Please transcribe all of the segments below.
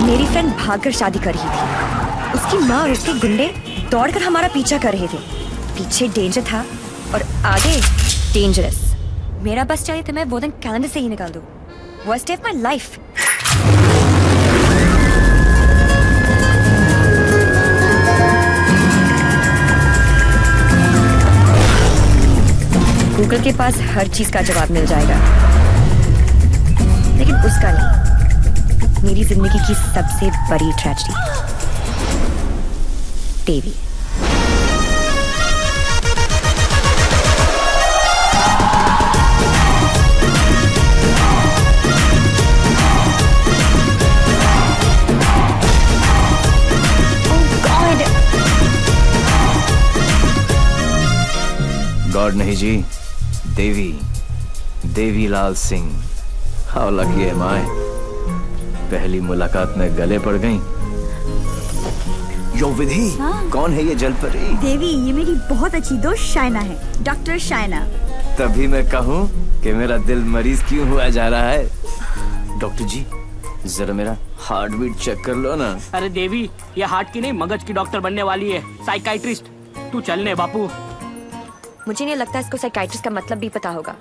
मेरी फ्रेंड भागकर शादी कर रही थी। उसकी माँ और उसके गुंडे दौड़कर हमारा पीछा कर रहे थे। पीछे डेंजर था और आगे डेंजरस। मेरा बस चाहिए तो मैं वो दिन कैलेंडर से ही निकाल दूं। Worst day of my life. Google के पास हर चीज का जवाब मिल जाएगा, लेकिन उसका नहीं। मेरी जिंदगी की सबसे बड़ी ट्रेजेडी, देवी। गॉड नहीं जी, देवी Lal Singh. How lucky M आई। पहली मुलाकात में गले पड़ गई। यो विधि, कौन है ये जलपरी? देवी, ये मेरी बहुत अच्छी दोस्त शाइना है, डॉक्टर शाइना। तभी मैं कहूँ कि मेरा दिल मरीज क्यों हुआ जा रहा है। डॉक्टर जी, जरा मेरा हार्ट बीट चेक कर लो ना। अरे देवी, ये हार्ट की नहीं मगज की डॉक्टर बनने वाली है, साइकाइट्रिस्ट। तू चलने बापू। मुझे नहीं लगता इसको साइकाइट्रिस्ट का मतलब भी पता होगा।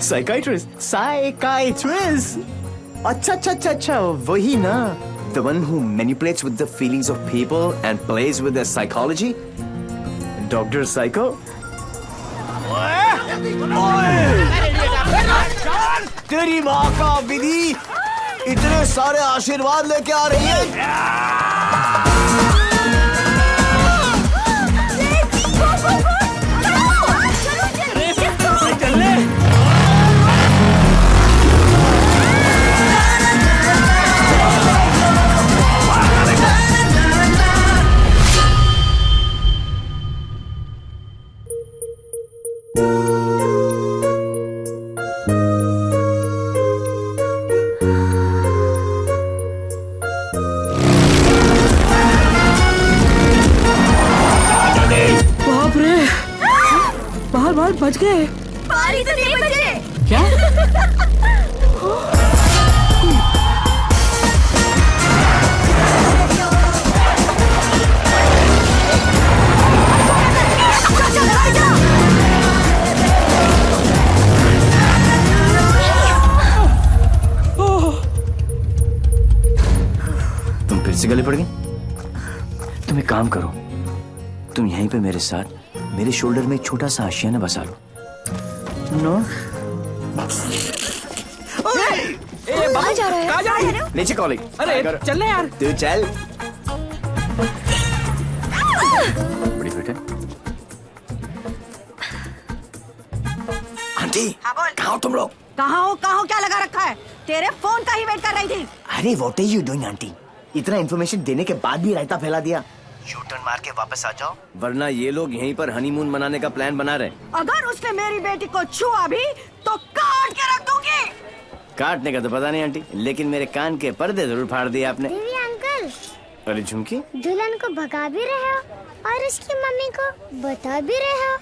साइकाइट्रिस्ट? अच्छा, वही ना। The one who manipulates with the feelings of people and plays with their psychology? Dr. Psycho? तेरी माँ का विधि इतने सारे आशीर्वाद लेके आ रही है। बाल बच गए। बारी तो नहीं बचे। क्या? तुम फिर से गले पड़ गई? तुम एक काम करो, तुम यहीं पे मेरे साथ मेरे शोल्डर में एक छोटा सा आशियाना बसा लो। नो। कहाँ जा रहा है? नीचे कॉलेज। अरे चल यार। तू चल। बड़ी बेटे। आंटी, कहाँ हो तुम लोग? कहाँ हो क्या लगा रखा है? तेरे फोन का ही वेट कर रही थी। अरे what are you doing aunty? इतना इन्फॉर्मेशन देने के बाद भी रायता फैला दिया। यू टर्न मार के वापस आ जाओ, वरना ये लोग यहीं पर हनीमून मनाने का प्लान बना रहे। अगर उसने मेरी बेटी को छुआ भी तो काट के रख दूंगी। काटने का तो पता नहीं आंटी, लेकिन मेरे कान के पर्दे जरूर फाड़ दिए आपने। देवी अंकल, अरे झुमकी, दुल्हन को भगा भी रहे हो और उसकी मम्मी को बता भी रहे हो।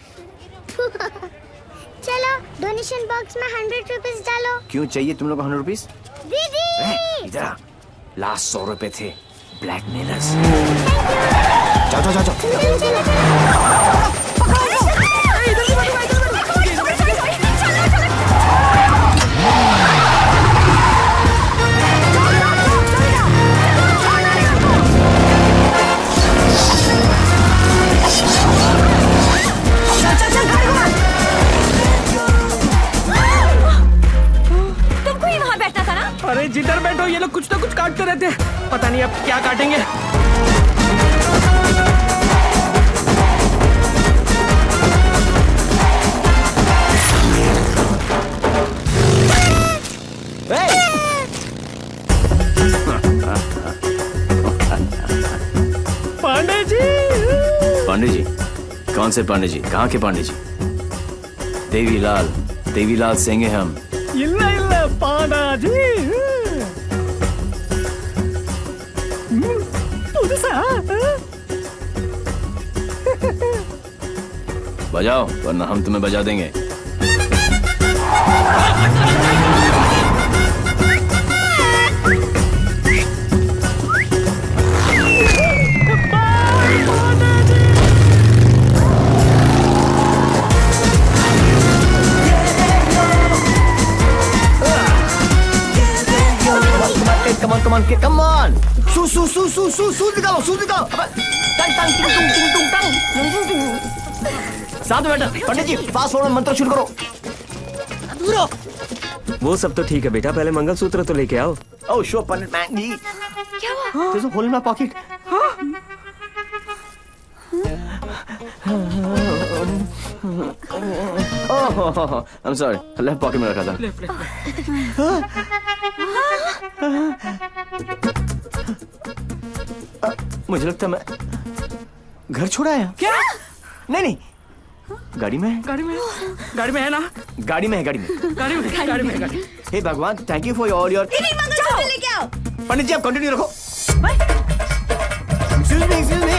चलो डोनेशन बॉक्स में 100 रुपीस डालो। क्यों चाहिए तुम लोग को 100 रुपीस? दीदी इधर आ, लास्ट 100 रुपए थे ब्लैकमेलर्स। जाओ। तुमको ही वहाँ बैठना था ना? अरे जिधर बैठो ये लोग कुछ ना कुछ काटते रहते हैं, पता नहीं अब क्या काटेंगे। पांडे जी? कौन से पांडे जी? कहाँ के पांडे जी? देवीलाल सिंह हैं हम। इल्ला पांडा जी। बजाओ वरना हम तुम्हें बजा देंगे। on, kid, come on. सूज निकालो, सूज निकालो. टंग टंग टिंग टुंग टिंग टुंग टंग. साथ में बैठो. पंडित जी, फास्ट फॉरवर्ड मंत्र शुरू करो. दूरो. वो सब तो ठीक है बेटा, पहले मंगलसूत्र तो लेके आओ. Oh, sure, पंडित मैन जी. क्या हुआ? There's a hole in my pocket. Oh, I'm sorry. Left pocket में रखा था. मुझे लगता मैं घर छोड़ा आया. क्या? नहीं. गाड़ी में है. गाड़ी में है ना? गाड़ी में है. हे भगवान, thank you for all your. Mangalsutra लेके आओ. पंडित जी, आप कंटिन्यू रखो. Excuse me.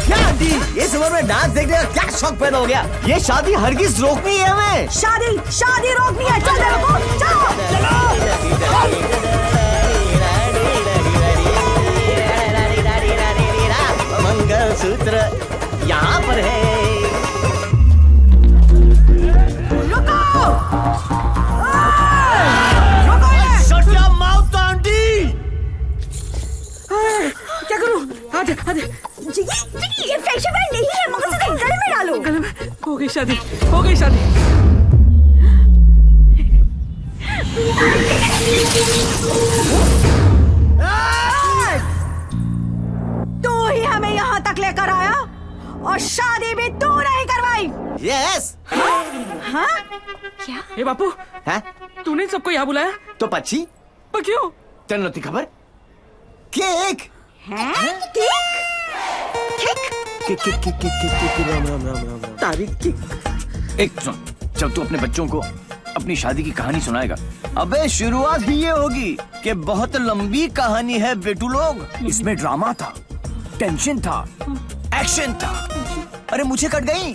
क्या आंटी, ये उम्र में डांस देखने का क्या शौक पैदा हो गया? ये शादी हरगिज रोकनी है हमें. शादी रोकनी है. चल मंगलसूत्र यहाँ पर है. रुको. Shut your mouth, aunty. क्या करूं? आजा. ये फ्रेंडशिप बैंड नहीं है, मंगलसूत्र गले में डालो. गले में. हो गई शादी. तू ही हमें यहाँ तक लेकर आया और शादी भी तू नहीं करवाई. Yes. हाँ? ए बापू, हैं? तूने सबको यहाँ बुलाया? तो पक्षी पर क्यों? तेन नती खबर. केक. हैं? राम. तारीख केक. एक सुन, जब तू अपने बच्चों को अपनी शादी की कहानी सुनाएगा, अबे शुरुआत ही ये होगी कि बहुत लंबी कहानी है बेटू लोग. इसमें ड्रामा था, टेंशन था, एक्शन था. अरे मुझे कट गई.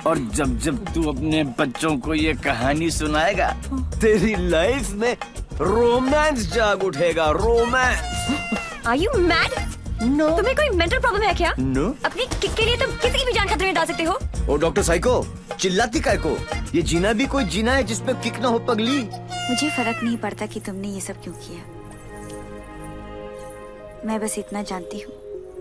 और जब तू अपने बच्चों को ये कहानी सुनाएगा, तेरी लाइफ में रोमांस जाग उठेगा. Romance. Are you mad? No. तुम्हें कोई मेंटल प्रॉब्लम है क्या? No. अपनी किक के लिए तुम किसी की भी जान खतरे में डाल सकते हो. ओ डॉक्टर साइको, चिल्लाती काय को? ये जीना भी कोई जीना है जिसपे किक ना हो पगली. मुझे फर्क नहीं पड़ता कि तुमने ये सब क्यों किया. मैं बस इतना जानती हूँ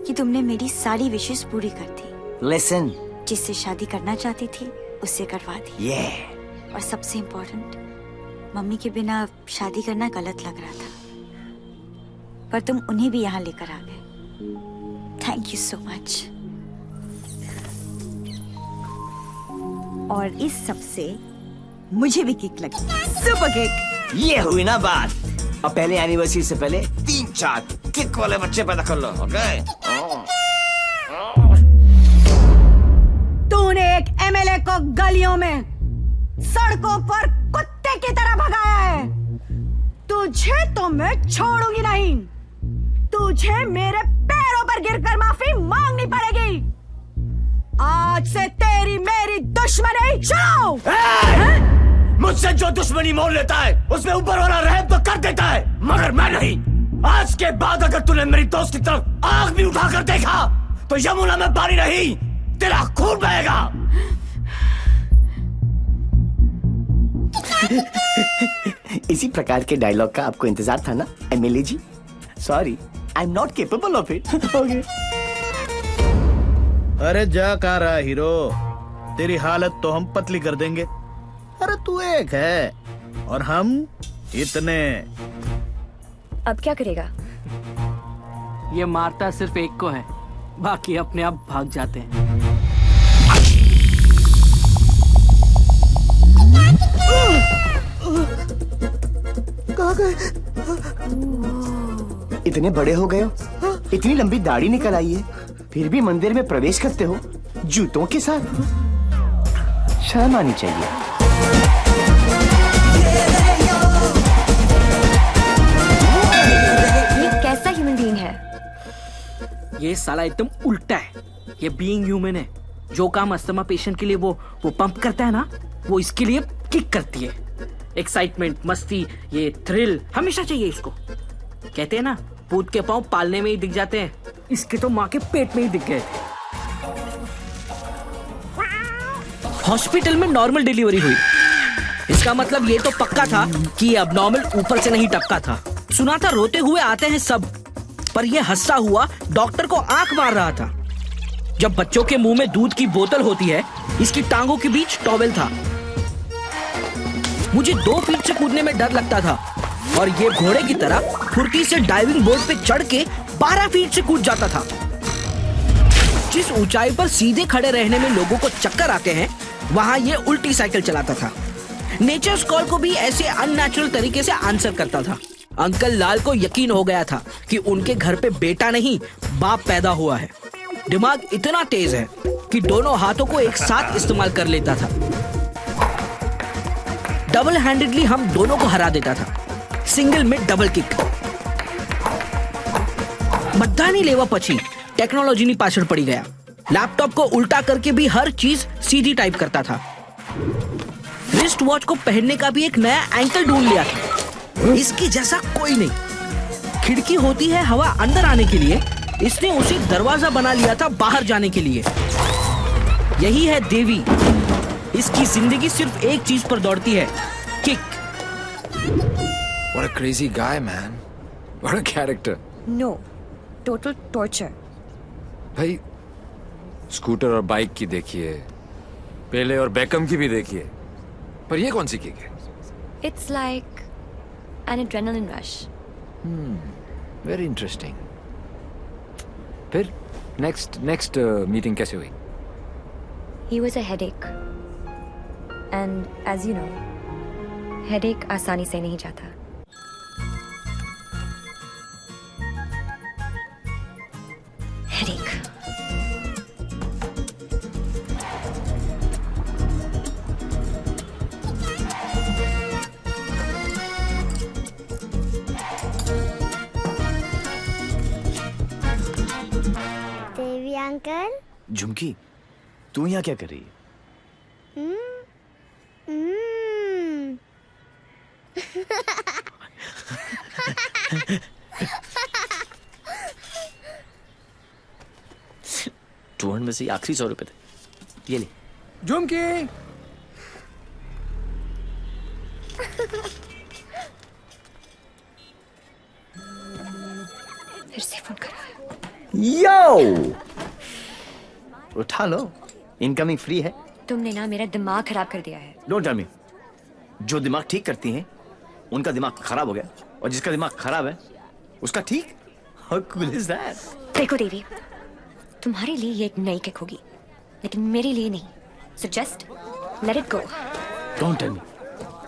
कि तुमने मेरी सारी विशेष पूरी कर दी. Listen. जिससे शादी करना चाहती थी उससे करवा दी. Yeah. और सबसे इम्पोर्टेंट, मम्मी के बिना शादी करना गलत लग रहा था, पर तुम उन्हें भी यहाँ लेकर आ गए. Thank you so much. और इस सब से मुझे भी किक लगी. Super kick. ये हुई ना बात. अब पहले एनिवर्सरी से पहले 3-4 किक वाले बच्चे पैदा कर लो. ओके. तूने एक एमएलए को गलियों में, सड़कों पर कुत्ते की तरह भगाया है. तुझे तो मैं छोड़ूंगी नहीं. तुझे मेरे पैरों पर गिरकर माफी मांगनी पड़ेगी. आज से तेरी मेरी दुश्मनी शुरू. मुझसे जो दुश्मनी मोल लेता है उसमें ऊपर वाला रहम तो कर देता है, मगर मैं नहीं. आज के बाद अगर तूने मेरी दोस्त की तरफ आंख भी उठाकर देखा तो यमुना में पानी नहीं, तेरा खून बहेगा. इसी प्रकार के डायलॉग का आपको इंतजार था ना MLA ji? Sorry, I am not capable of it. अरे जा कहाँ रहा हीरो, तेरी हालत तो हम पतली कर देंगे. अरे तू एक है और हम इतने. अब क्या करेगा? ये मारता सिर्फ एक को है, बाकी अपने आप भाग जाते हैं. कहाँ गए? इतने बड़े हो गए हो, इतनी लंबी दाढ़ी निकल आई है, फिर भी मंदिर में प्रवेश करते हो जूतों के साथ. शर्म आनी चाहिए. ये कैसा ह्यूमन बीइंग है? ये साला एकदम उल्टा है. ये बीइंग ह्यूमन है. जो काम अस्थमा पेशेंट के लिए वो पंप करता है ना, वो इसके लिए किक करती है. एक्साइटमेंट, मस्ती, ये थ्रिल हमेशा चाहिए इसको. कहते हैं ना, पूत के पांव पालने में ही दिख जाते हैं. इसके तो माँ के पेट में ही दिख गए थे. हॉस्पिटल में नॉर्मल डिलीवरी हुई. इसका मतलब ये तो पक्का था कि ये अब नॉर्मल ऊपर से नहीं टपका था. सुना था रोते हुए आते हैं सब, पर यह हंसता हुआ डॉक्टर को आंख मार रहा था। जब बच्चों के मुंह में दूध की बोतल होती है, इसकी टांगों के बीच टॉवेल था। मुझे 2 फीट से कूदने में डर लगता था और ये घोड़े की तरह फुर्ती से डाइविंग बोर्ड पे चढ़ के 12 फीट से कूद जाता था। जिस ऊंचाई पर सीधे खड़े रहने में लोगों को चक्कर आते हैं, वहां ये उल्टी साइकिल चलाता था। नेचर्स कॉल को भी ऐसे अननेचुरल तरीके से आंसर करता था। अंकल लाल को यकीन हो गया था कि उनके घर पे बेटा नहीं बाप पैदा हुआ है। दिमाग इतना तेज है कि दोनों हाथों को एक साथ इस्तेमाल कर लेता था। डबल हैंडेडली हम दोनों को हरा देता था, सिंगल में डबल किक। बधानी लेवा पची टेक्नोलॉजी पाछड़ पड़ी गया। लैपटॉप को उल्टा करके भी हर चीज सीधी टाइप करता था। रिस्ट वॉच को पहनने का भी एक नया एंकल ढूंढ लिया था। इसकी जैसा कोई नहीं। खिड़की होती है हवा अंदर आने के लिए, इसने उसे दरवाजा बना लिया था बाहर जाने के लिए। यही है देवी। इसकी जिंदगी सिर्फ एक चीज पर दौड़ती है, kick. What a crazy guy, man. What a character. No, total torture. भाई स्कूटर और बाइक की देखिए, पेले और बेकम की भी देखिए, पर ये कौन सी किक है? It's like an adrenaline rush. Very interesting. फिर next meeting कैसे हुई? He was a headache. And as you know, headache आसानी से नहीं जाता। Headache. देवी अंकल। झुमकी, तू यहाँ क्या कर रही है? टूहन में से आखिरी 100 रुपए थे, ये ले। झुमकी। फिर से फोन करा है। यो, उठा लो, इनकमिंग फ्री है। तुमने ना मेरा दिमाग खराब कर दिया है। Don't tell me. जो दिमाग ठीक करती हैं, उनका दिमाग खराब हो गया, और जिसका दिमाग खराब है उसका ठीक। How cool is that? देखो देवी, तुम्हारे लिए ये एक नई किक होगी, लेकिन मेरे लिए नहीं। So just let it go. Don't tell me.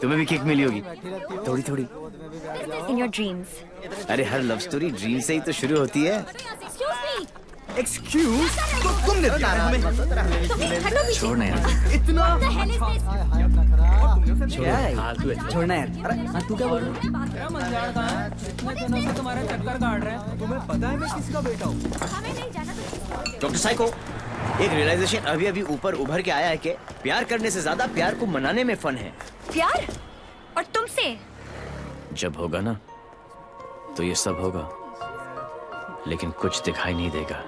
तुम्हें भी किक मिली होगी, थोड़ी थोड़ी। In your dreams. अरे हर लव स्टोरी ड्रीम से ही तो शुरू होती है। एक्सक्यूज, तो तुमने दिया हमें। छोड़ना यार। इतना छोड़ना यार। अरे तू क्या बोल रहा है? तुम्हारा चक्कर काट रहे हैं। तुम्हें पता है मैं किसका बेटा हूँ? डॉक्टर साइको, एक रियलाइजेशन अभी अभी ऊपर उभर के आया है कि प्यार करने से ज्यादा प्यार को मनाने में फन है। प्यार? और तुमसे? जब होगा ना, तो ये सब होगा, लेकिन कुछ दिखाई नहीं देगा।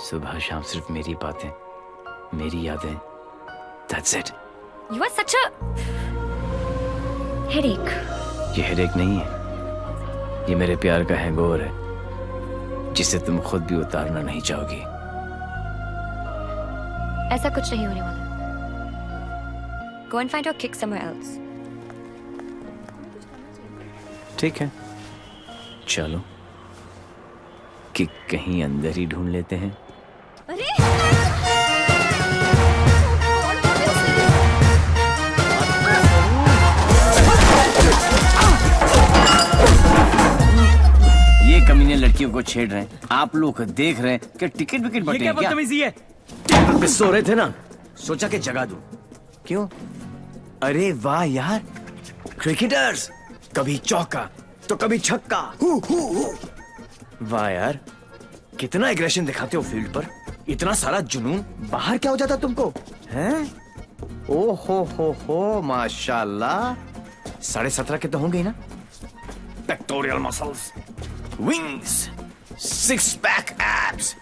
सुबह शाम सिर्फ मेरी बातें, मेरी यादें। That's it. You are such a headache. ये हेडेक नहीं है, ये मेरे प्यार का हैंगओवर है, जिसे तुम खुद भी उतारना नहीं चाहोगी। ऐसा कुछ नहीं होने वाला। Go and find your kick somewhere else. ठीक है, चलो किक कहीं अंदर ही ढूंढ लेते हैं। ये कमीने लड़कियों को छेड़ रहे हैं, आप लोग देख रहे हैं कि टिकट विकेट बटे हैं क्या? बदतमीजी है। टेबल पे सो रहे थे ना, सोचा कि जगा दूं। क्यों? अरे वाह यार, क्रिकेटर्स, कभी चौका तो कभी छक्का। वाह यार, कितना एग्रेशन दिखाते हो फील्ड पर, इतना सारा जुनून। बाहर क्या हो जाता तुमको, हैं? ओ हो, माशाल्लाह। 17.5 के तो होंगे ना? Pectoral muscles, wings, 6 pack abs.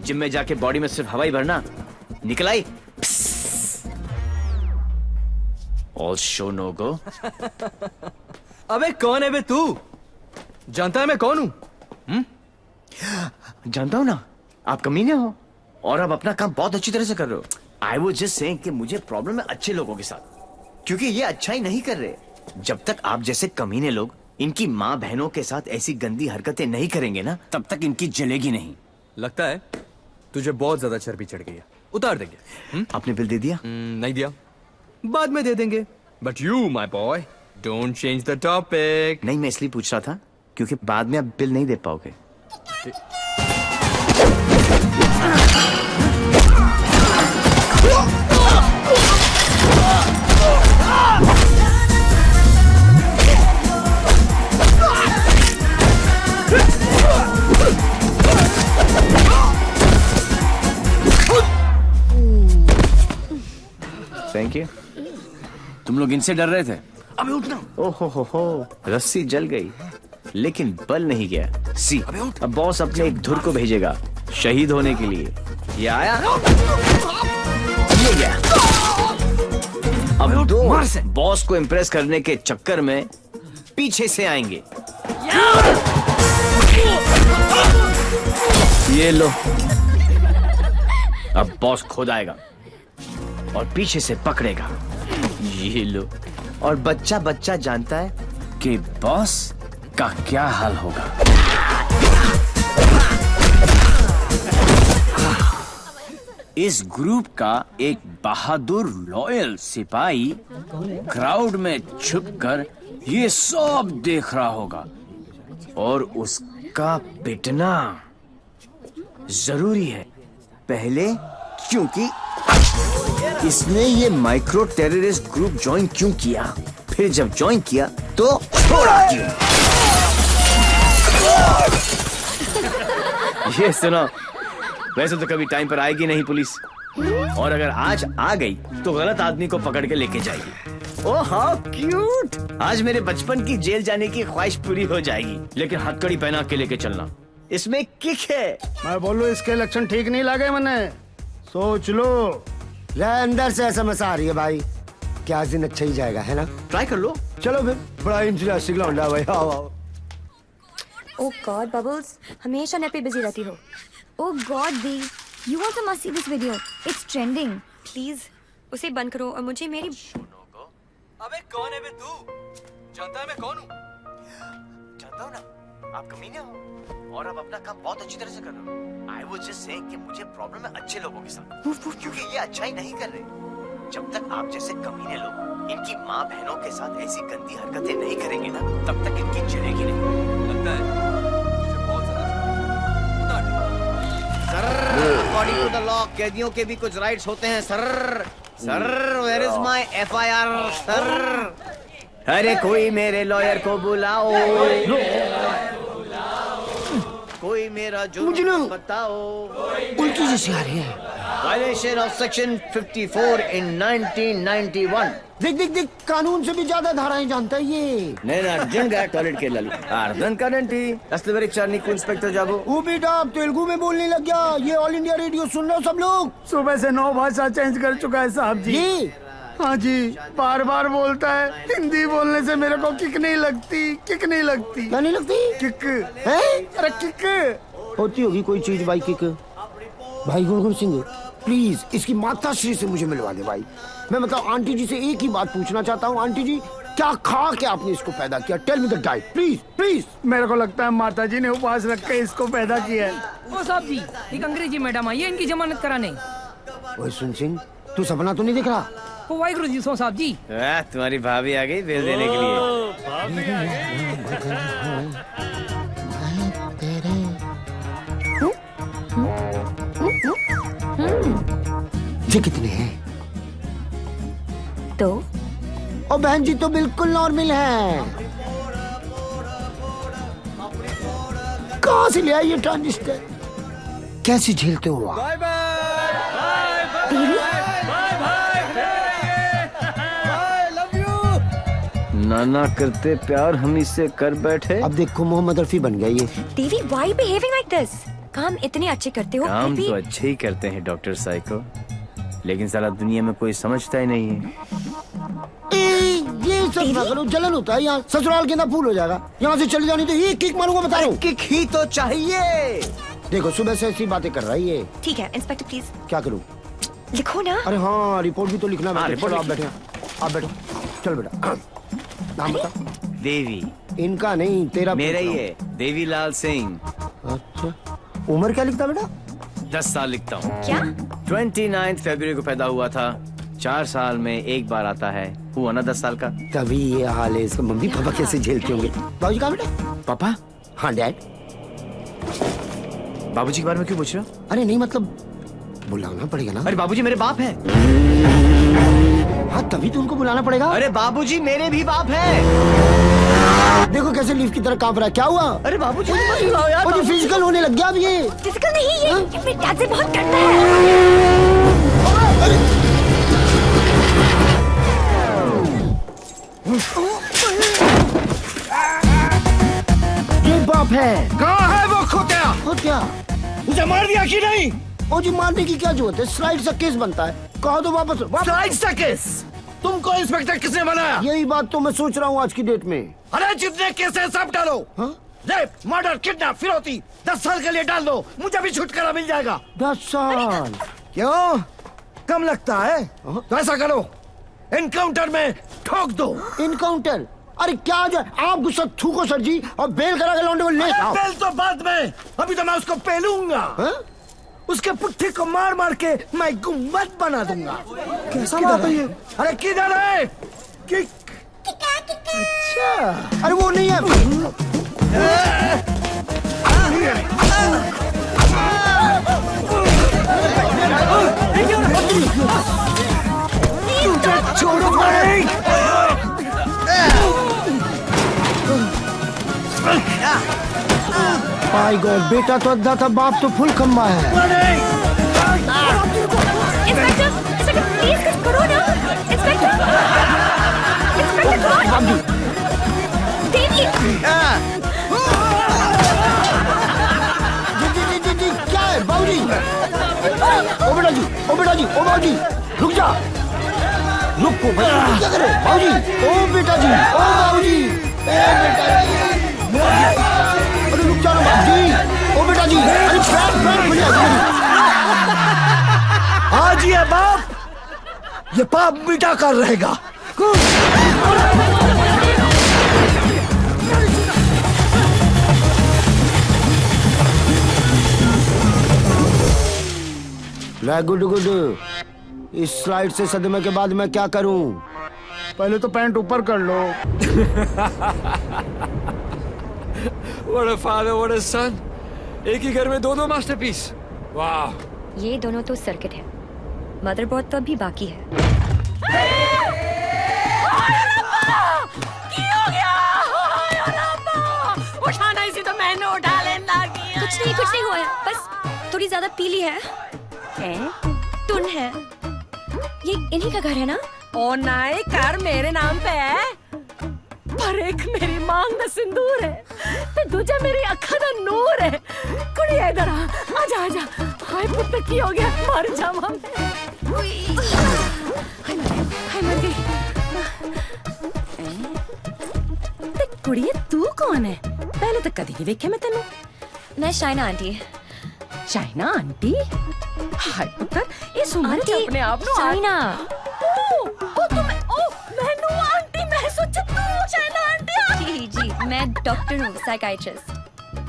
Gym में जाके बॉडी में सिर्फ हवा ही भरना, निकल आई। ऑल शो नो गो। अबे कौन है बे तू? जानता है मैं कौन हूँ? जानता हूँ ना, आप कमीने हो और आप अपना काम बहुत अच्छी तरह से कर रहे हो। आई वाज जस्ट सेइंग कि मुझे प्रॉब्लम है अच्छे लोगों के साथ, क्योंकि ये अच्छा ही नहीं कर रहे। जब तक आप जैसे कमीने लोग इनकी माँ बहनों के साथ ऐसी गंदी हरकतें नहीं करेंगे ना, तब तक इनकी जलेगी नहीं। लगता है तुझे बहुत ज्यादा चर्बी चढ़ गई है, उतार देंगे। आपने बिल दे दिया? नहीं दिया, बाद में दे देंगे। But you my boy don't change the topic. नहीं, मैं इसलिए पूछ रहा था क्योंकि बाद में आप बिल नहीं दे पाओगे। Thank you. तुम लोग इनसे डर रहे थे? अबे उठना। ओहो हो, रस्सी जल गई लेकिन बल नहीं गया। सी, अब बॉस अपने एक धुर को भेजेगा शहीद होने के लिए। ये आया, ये गया। अब दो बॉस को इम्प्रेस करने के चक्कर में पीछे से आएंगे। ये लो, अब बॉस खुद आएगा और पीछे से पकड़ेगा। ये लो, और बच्चा बच्चा जानता है कि बॉस का क्या हाल होगा। इस ग्रुप का एक बहादुर लॉयल सिपाही क्राउड में छुपकर ये सब देख रहा होगा और उसका पिटना जरूरी है पहले, क्योंकि इसने ये माइक्रो टेररिस्ट ग्रुप ज्वाइन क्यों किया, फिर जब ज्वाइन किया तो छोड़ा क्यों। ये सुनो, वैसे तो कभी टाइम पर आएगी नहीं पुलिस, और अगर आज आ गई तो गलत आदमी को पकड़ के लेके जाएगी। ओह हाउ क्यूट, आज मेरे बचपन की जेल जाने की ख्वाहिश पूरी हो जाएगी। लेकिन हथकड़ी पहना के लेके चलना, इसमें किक है। मैं बोलूं इसके लक्षण ठीक नहीं लगे मने, सोच लो। अंदर से एसएमएस आ रही है भाई, क्या दिन अच्छा ही जाएगा, है ना? ट्राई कर लो। चलो फिर, बड़ा इंटरेस्टिंग लौंडा भाई। आओ आओ। ओह गॉड बबल्स, हमेशा नेट पे बिजी रहती हो। ओह गॉड दी, you also must see this video, it's trending. Please उसे बंद करो और मुझे मेरी। अबे कौन है बे तू? जानता है मैं कौन हूँ? जानता हूँ ना, आप कमीने हो और आप अपना काम बहुत अच्छी तरह से कर रहे हो। आई वाज जस्ट सेइंग कि मुझे प्रॉब्लम है अच्छे लोगों के साथ, क्योंकि ये अच्छा ही नहीं कर रहे। जब तक आप जैसे कमीने लोग इनकी माँ बहनों के साथ ऐसी गंदी हरकतें नहीं करेंगे ना, तब तक इनकी जलेगी नहीं। लगता है तुझे बहुत ज्यादा, उतार देंगे। Sir, according to the law कैदियों के भी कुछ राइट्स होते हैं sir. Sir, where is my FIR sir? अरे कोई मेरे लॉयर को बुलाओ, कोई मेरा जुर्म बताओ। उल्टी जैसी आ रही है। वायलेशन ऑफ सेक्शन 54 इन 1991। देख देख देख, कानून से भी ज्यादा धाराएं जानता है ये। నేను అర్జున్గా టాయిలెట్కి వెళ్ళాలి అర్థం కాదేంటి అసలు వెరీ చార్ నీకు ఇన్స్పెక్టర్ జాబు वो बेटा अब तेलुगु में बोलने लग गया। ये ऑल इंडिया रेडियो सुन रहे हो सब लोग? सुबह से 9 भाषा चेंज कर चुका है साहब जी। हाँ जी, बार बार बोलता है। हिंदी बोलने से मेरे को किक नहीं लगती, किक नहीं लगती। क्या नहीं लगती? किक है? अरे किक होती होगी कोई चीज भाई, किक। भाई गुरगुर सिंह प्लीज इसकी माता श्री से मुझे मिलवा दे भाई। मैं मतलब आंटी जी से एक ही बात पूछना चाहता हूँ। आंटी जी, क्या खा के आपने इसको पैदा किया? Tell me the diet please please. मेरे को लगता है माता जी ने उपवास रख के इसको पैदा किया है। ओ साहब जी, एक अंग्रेजी मैडम आई है इनकी जमानत कराने। ओए सुन सिंह, तू सपना तो नहीं दिख रहा? ओ वाहिगुरु जी सो साहब जी। तुम्हारी भाभी आ गई बिल देने के लिए। ये कितने हैं? तो ओ बहन जी, तो बिल्कुल नॉर्मल है। कहाँ से ले आई ये ट्रांजिस्टर? कैसे झेलते हो आप? नाना करते प्यार हम इससे कर बैठे। अब देखो मोहम्मद रफी बन गया ये। देवी, व्हाई बिहेविंग लाइक दिस? काम इतने अच्छे करते हो, काम फिर भी तो अच्छे ही करते हैं डॉक्टर साइको। लेकिन साला दुनिया में कोई समझता ही नहीं है। ये सब ना करो, जलन होता है यहाँ। ससुराल के अंदर फूल हो जाएगा। यहाँ से चली जानी तो ये किक मारूंगा, बता रहा हूँ। किक ही तो चाहिए। देखो सुबह से ऐसी बातें कर रही है। ठीक है इंस्पेक्टर प्लीज। क्या करूँ? लिखो ना। अरे हाँ, रिपोर्ट भी तो लिखना है। रिपोर्ट आप बैठे, आप बैठो। चल बेटा, नाम बता। देवी। इनका नहीं, तेरा। मेरा ही है, देवीलाल सिंह। अच्छा, उम्र क्या लिखता बेटा? 10 साल लिखता हूँ। क्या? 29 फरवरी को पैदा हुआ था। 4 साल में एक बार आता है। हुआ ना 10 साल का। तभी ये हाल है इसका। मम्मी पापा कैसे झेलते होंगे? बाबूजी कहाँ बेटा? पापा? हाँ डैड। बाबूजी के बारे में क्यों पूछ रहे हो? अरे नहीं, मतलब बुलाना पड़ेगा ना। अरे बाबूजी मेरे बाप है। हाँ तभी तो उनको बुलाना पड़ेगा। अरे बाबूजी मेरे भी बाप है। देखो कैसे लीफ की तरह कांप रहा है। क्या हुआ? अरे बाबूजी मत बुलाओ यार। मुझे फिजिकल होने लग गया अब ये। फिजिकल नहीं, ये मेरे डैड से बहुत डरता है। ये बाप है। कहाँ है वो खोतिया? खोतिया मुझे मार दिया कि नहीं? ओ जी, मारने की क्या जरूरत है? स्लाइड से केस बनता है। कहो तो वापस। स्लाइड सा केस? तुमको इंस्पेक्टर किसने बनाया? यही बात तो मैं सोच रहा हूँ आज की डेट में। अरे जितने केस है सब डालो। रेप, मर्डर, किडनैप, फिरौती 10 साल के लिए डाल दो। मुझे भी छुटकारा मिल जाएगा। 10 साल? क्यों कम लगता है? तो ऐसा करो, एनकाउंटर में ठोक दो। एनकाउंटर? अरे क्या जो आप गुस्सा थूको सर जी, और बेल करा के लौंडे को ले आओ। बेल तो बाद में, अभी तो मैं उसको पेलूंगा। उसके पुट्ठे को मार मार के मैं गुम्बद बना दूंगा। कैसा बात है ये? अरे किधर है? किक। अच्छा, अरे वो नहीं है। छोड़ो भाई। माय गॉड, बेटा तो अद्धा था, बाप तो फुल खम्बा है। इंस्पेक्टर, इंस्पेक्टर प्लीज कुछ करो ना। इंस्पेक्टर, इंस्पेक्टर देवी। जी, क्या है बाबूजी? ओ बेटा जी, ओ बेटा जी, ओ बाबूजी रुक जा। रुको भाई, क्या करे बाबूजी? ओ बेटा जी, ओ बाबूजी, अरे रुक जाओ बाबूजी। ओ बेटा जी, अरे पैर खुल जाएगा। आज ये बाप ये पाप मिटा कर रहेगा। Good good. इस स्लाइड से सदमे के बाद मैं क्या करूं? पहले तो पैंट ऊपर कर लो। What a father, what a son. एक ही घर में दो मास्टरपीस। वाह। ये दोनों तो सर्किट है, मदरबोर्ड तो अभी बाकी है। उठाना इसी तो मैंने उठा लेना। कुछ नहीं हुआ है, बस थोड़ी ज्यादा पीली है। टुन है। ये इन्हीं का घर है ना? ओ नाई, घर मेरे नाम पे है, पर एक मेरी मांग में सिंदूर है, तो दूजा मेरी अखा दा नूर है। कुड़िया इधर आ, आजा आजा। हाय पुत्र की हो गया, मर जावा हाय मर गई। कुड़िया तू कौन है? पहले तो कभी नहीं देखे मैं तेनू। मैं शाइना आंटी। शाइना आंटी? हाय पुत्र, ये सुमन आंटी, अपने आप नु शाइना। ओ तुम मैनू आंटी, मैं सोचा तू शाइना आंटी। जी, मैं डॉक्टर हूँ, साइकाइट्रिस्ट।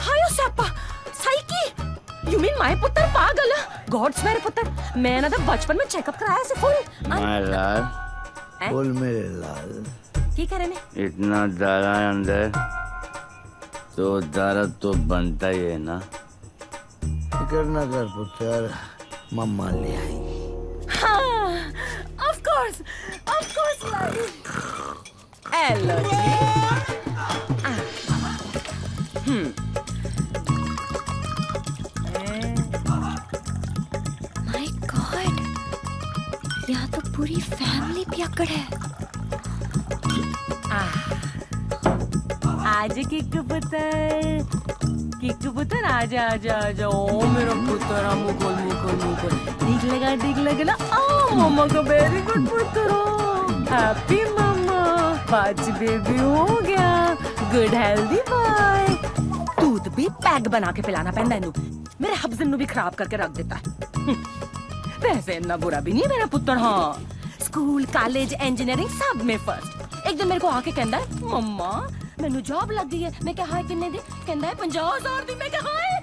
हायो Sapa, psyche. You mean my पुत्र पागल? गॉड्स मेरे पुत्र, मैं ना तो बचपन में चेकअप कराया से फुल। लाल, बोल मेरे लाल। की करे ने? इतना दारा अंदर तो दर्द तो बनता ही है ना। फिक्र न कर पुत्र, मम्मा ले आई। हाँ, of course लाई। हेलो जी। माय गॉड, यहाँ तो पूरी फैमिली पियक्कड़ है। आज किक्कू पुत्र आजा आजा आजा। ओ मेरा पुत्र, मुकुल मुकुल मुकुल। दिख लगा ना। ओ मम्मा का वेरी गुड पुत्र हैप्पी मम्मा 5 बेबी हो गया गुड हेल्दी बॉय दूध भी पैक बना के पिलाना पैंदा इनू मेरे हब्जन नु भी खराब करके रख देता है वैसे इतना बुरा भी नहीं मेरा पुत्र हाँ स्कूल कॉलेज इंजीनियरिंग सब में फर्स्ट एक दिन मेरे को आके कहता है मम्मा मैनू जॉब लग गई है मैं क्या हाय किन्ने दी कहता है 50,000 दी मैं क्या हाय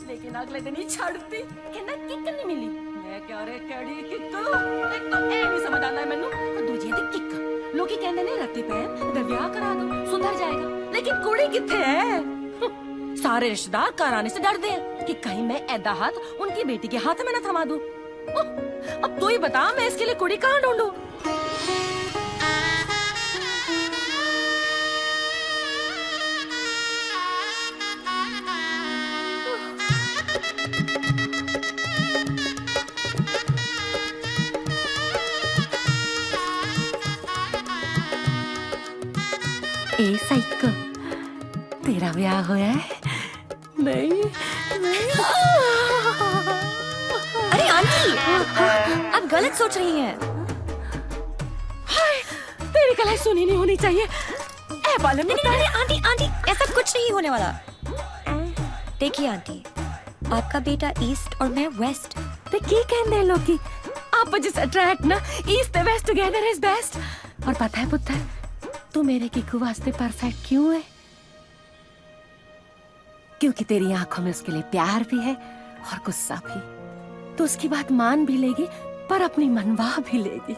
लेकिन अगले दिन ही छड़ दी कहता किक नहीं मिली मैं क्या रे केड़ी किक एक तो ए नहीं समझ आता है मैनू और दूजी दी किक लोग कहंदे ने रत्ती पैन दा ब्याह करा दो सुधर जाएगा लेकिन कुड़ी किथे है सारे रिश्तेदार घर आने से डरते हैं कि कहीं मैं ऐदा हाथ उनकी बेटी के हाथ में न थमा दूं अब तू ही बता मैं इसके लिए कुड़ी कहाँ ढूंढूं ए साइको तेरा ब्याह होया है नहीं अरे आंटी आप गलत सोच रही हैं हाय तेरी कलाई सुनी नहीं होनी चाहिए ए बालम नहीं आंटी आंटी ऐसा कुछ नहीं होने वाला देखिए आंटी आपका बेटा ईस्ट और मैं वेस्ट ते की कहंदे लोग आप जिस अट्रैक्ट ना ईस्ट ते वेस्ट टुगेदर इज बेस्ट और पता है पुत्र तू मेरे किकू वास्ते परफेक्ट क्यों है क्योंकि तेरी आंखों में उसके लिए प्यार भी है और गुस्सा भी तो उसकी बात मान भी लेगी पर अपनी मनवा भी लेगी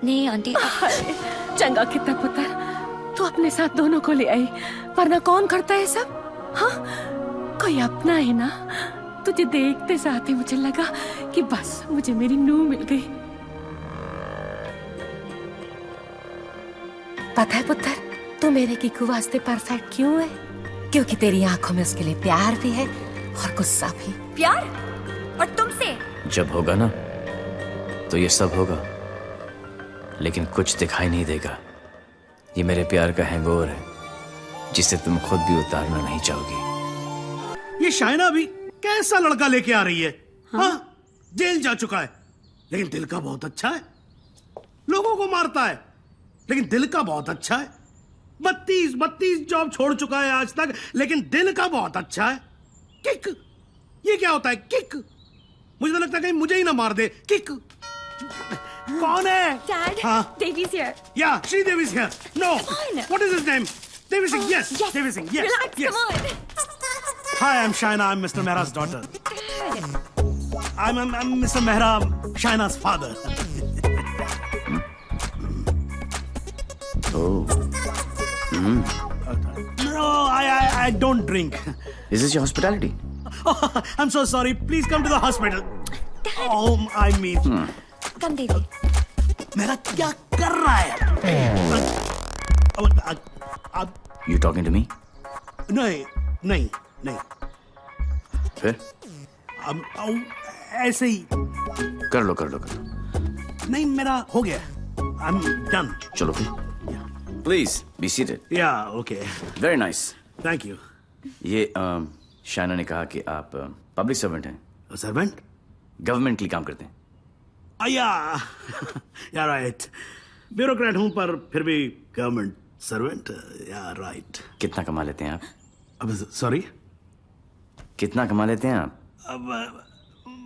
नहीं आंटी चंगा कितना पुत्र तू अपने साथ दोनों को ले आई वरना कौन करता है सब हाँ कोई अपना है ना तुझे देखते साथ ही मुझे लगा कि बस मुझे मेरी नूह मिल गई पता है पुत्र तू मेरे किकू वास्ते परफेक्ट क्यों है क्योंकि तेरी आंखों में उसके लिए प्यार भी है और गुस्सा भी प्यार और तुमसे जब होगा ना तो ये सब होगा लेकिन कुछ दिखाई नहीं देगा ये मेरे प्यार का हैंगओवर है जिसे तुम खुद भी उतारना नहीं चाहोगी ये शाइना भी कैसा लड़का लेके आ रही है हाँ जेल जा चुका है लेकिन दिल का बहुत अच्छा है लोगों को मारता है लेकिन दिल का बहुत अच्छा है 32 जॉब छोड़ चुका है आज तक लेकिन दिल का बहुत अच्छा है किक ये क्या होता है किक मुझे तो लगता है कहीं मुझे ही ना मार दे किक कौन है Dad, हाँ Devi's here. Yeah, Sridevi's here. No. Come on. What is his name? Devi Singh. Yes. Devi Singh. Yes. Relax, yes. come on. Hi, I'm Shaina. I'm Mr. Mehra's daughter. I'm Mr. Mehra, Shaina's father. Oh. No, I don't drink. Is this your hospitality? Oh, I'm so sorry. Please come to the hospital. Dad. Oh, I mean. Come, Devi. मेरा क्या कर रहा है? You talking to me? नहीं. फिर? ऐसे ही. कर लो. नहीं मेरा हो गया. I'm done. चलो फिर. Please be seated. Yeah, okay. Very nice. Thank you. ये शाइना ने कहा कि आप पब्लिक सर्वेंट हैं. सर्वेंट? गवर्नमेंट के लिए काम करते हैं. Yeah, right. ब्यूरोक्रेट हूं पर फिर भी गवर्नमेंट सर्वेंट. Yeah, right. कितना कमा लेते हैं आप? अब सॉरी? कितना कमा लेते हैं आप? अब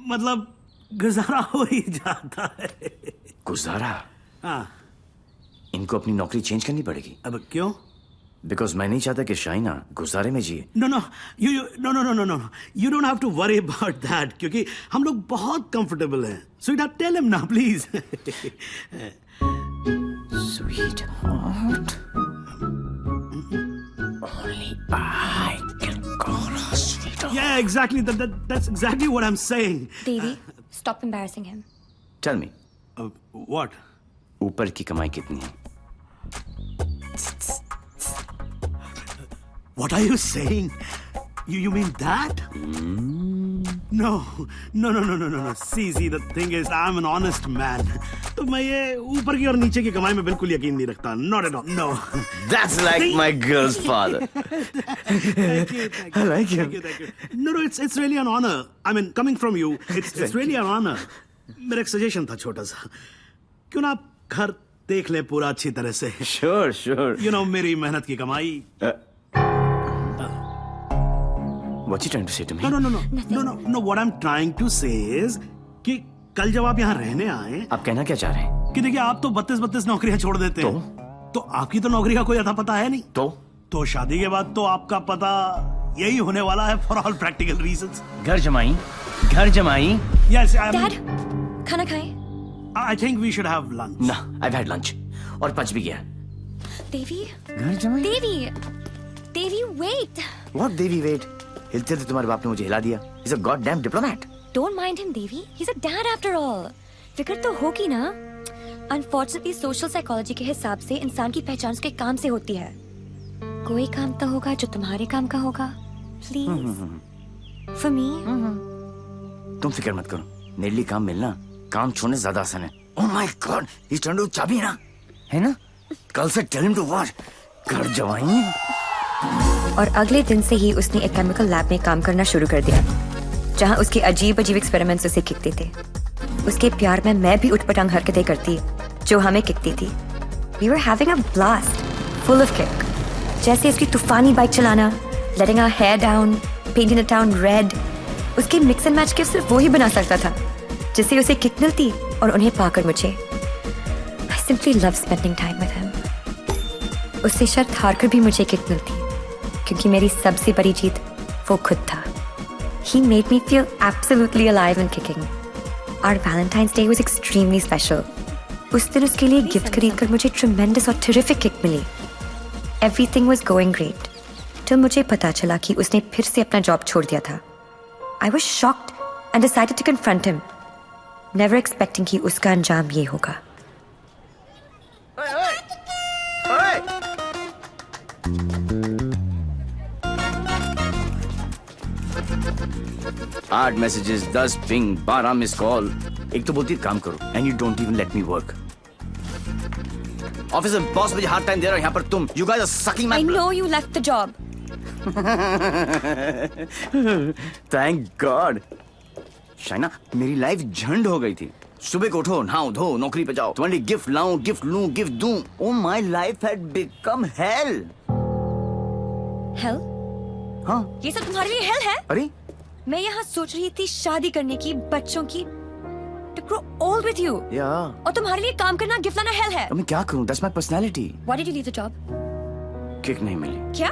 मतलब गुजारा हो ही जाता है. गुजारा? हाँ. इनको अपनी नौकरी चेंज करनी पड़ेगी. अब क्यों? बिकॉज मैं नहीं चाहता कि शाइना गुजारे में जिए. No. You don't have to worry about that क्योंकि हम लोग बहुत comfortable हैं. Sweetheart, tell him now, please. Sweetheart. Only I can call her sweetheart. Yeah, exactly. That's exactly what I'm saying. Devi, stop embarrassing him. Tell me. What? ऊपर की कमाई कितनी है? What are you saying? You mean that? No. See, the thing is, I'm an honest man. तो मैं ये ऊपर की और नीचे की कमाई में बिल्कुल यकीन नहीं रखता. Not at all. No. That's like my girl's father. Thank you. I like him. Thank you. No, it's really an honor. I mean, coming from you, it's really an honor. मेरा एक सजेशन था छोटा सा, क्यों ना आप घर देख ले पूरा अच्छी तरह से। Sure sure. यू नो मेरी मेहनत की कमाई। What's he trying to say to me? No. What I'm trying to say is कि कल जब आप यहाँ रहने आए, आप कहना क्या चाह रहे हैं? कि देखिए आप तो 32 नौकरियां छोड़ देते हैं, तो आपकी तो नौकरी का कोई अता पता है नहीं। तो शादी के बाद तो आपका पता यही होने वाला है फॉर ऑल प्रैक्टिकल रीजंस। घर जमाई। Yes, डैड, खाना खाएं? I think we should have lunch. ना, I've had lunch और पच भी गया। देवी, घर जमाई? देवी, wait. What Devi wait? हिलते थे तुम्हारे बाप ने मुझे हिला दिया। He's a goddamn diplomat. Don't mind him, Devi. He's a dad after all. फिक्र तो होगी ना। Unfortunately, social psychology के हिसाब से इंसान की पहचान उसके काम से होती है। कोई काम तो होगा जो तुम्हारे काम का होगा। Please. For me. तुम फिक्र मत करो, मेरे लिए काम मिलना काम छोड़ने से ज्यादा आसान है। Oh my God, he's trying to चाबी ना, है ना? कल से tell him to what? घर जवाई। और अगले दिन से ही उसने एक केमिकल लैब में काम करना शुरू कर दिया, जहां उसके अजीब एक्सपेरिमेंट्स उसे किकते थे। उसके प्यार में मैं भी उठपटांग हरकतें करती जो हमें किकती थी। We were having a blast, full of kick. जैसे उसकी तूफानी बाइक चलाना, letting our hair down, painting the town red. उसके मिक्स एंड मैच के सिर्फ वो ही बना सकता था, जिससे उसे किक मिलती और उन्हें पाकर मुझे। I simply love spending time with him. उससे शर्त हारकर भी मुझे किक मिलती, क्योंकि मेरी सबसे बड़ी जीत वो खुद था। He made me feel absolutely alive and kicking. Our Valentine's Day was extremely special. उस दिन उसके लिए गिफ्ट खरीदकर मुझे tremendous और terrific kick milli. Everything was going great. जब मुझे पता चला कि उसने फिर से अपना जॉब छोड़ दिया था, I was shocked and decided to confront him, never expecting कि उसका अंजाम ये होगा। आठ मैसेजेस, 10 पिंग, 12 मिस कॉल। एक तो बोलती काम करो and you don't even let me work. Office में बॉस मुझे हार्ड टाइम दे रहा है, यहाँ पर तुम you guys are sucking my. I know you left the job. Thank God. Shaina, मेरी लाइफ झंड हो गई थी। सुबह को उठो, नहाओ धो, नौकरी पे जाओ, तुम्हारे लिए गिफ्ट लाऊं, गिफ्ट लूं, गिफ्ट दूं। Oh my life had become hello. Hell? हाँ, ये सब तुम्हारे लिए hell है? अरे मैं यहाँ सोच रही थी शादी करने की, बच्चों की, to grow old with you. और तुम्हारे लिए काम करना, गिफ्ट लाना hell है। अब मैं क्या करूं? That's my personality. Why did you leave the job? Kick नहीं मिली। क्या?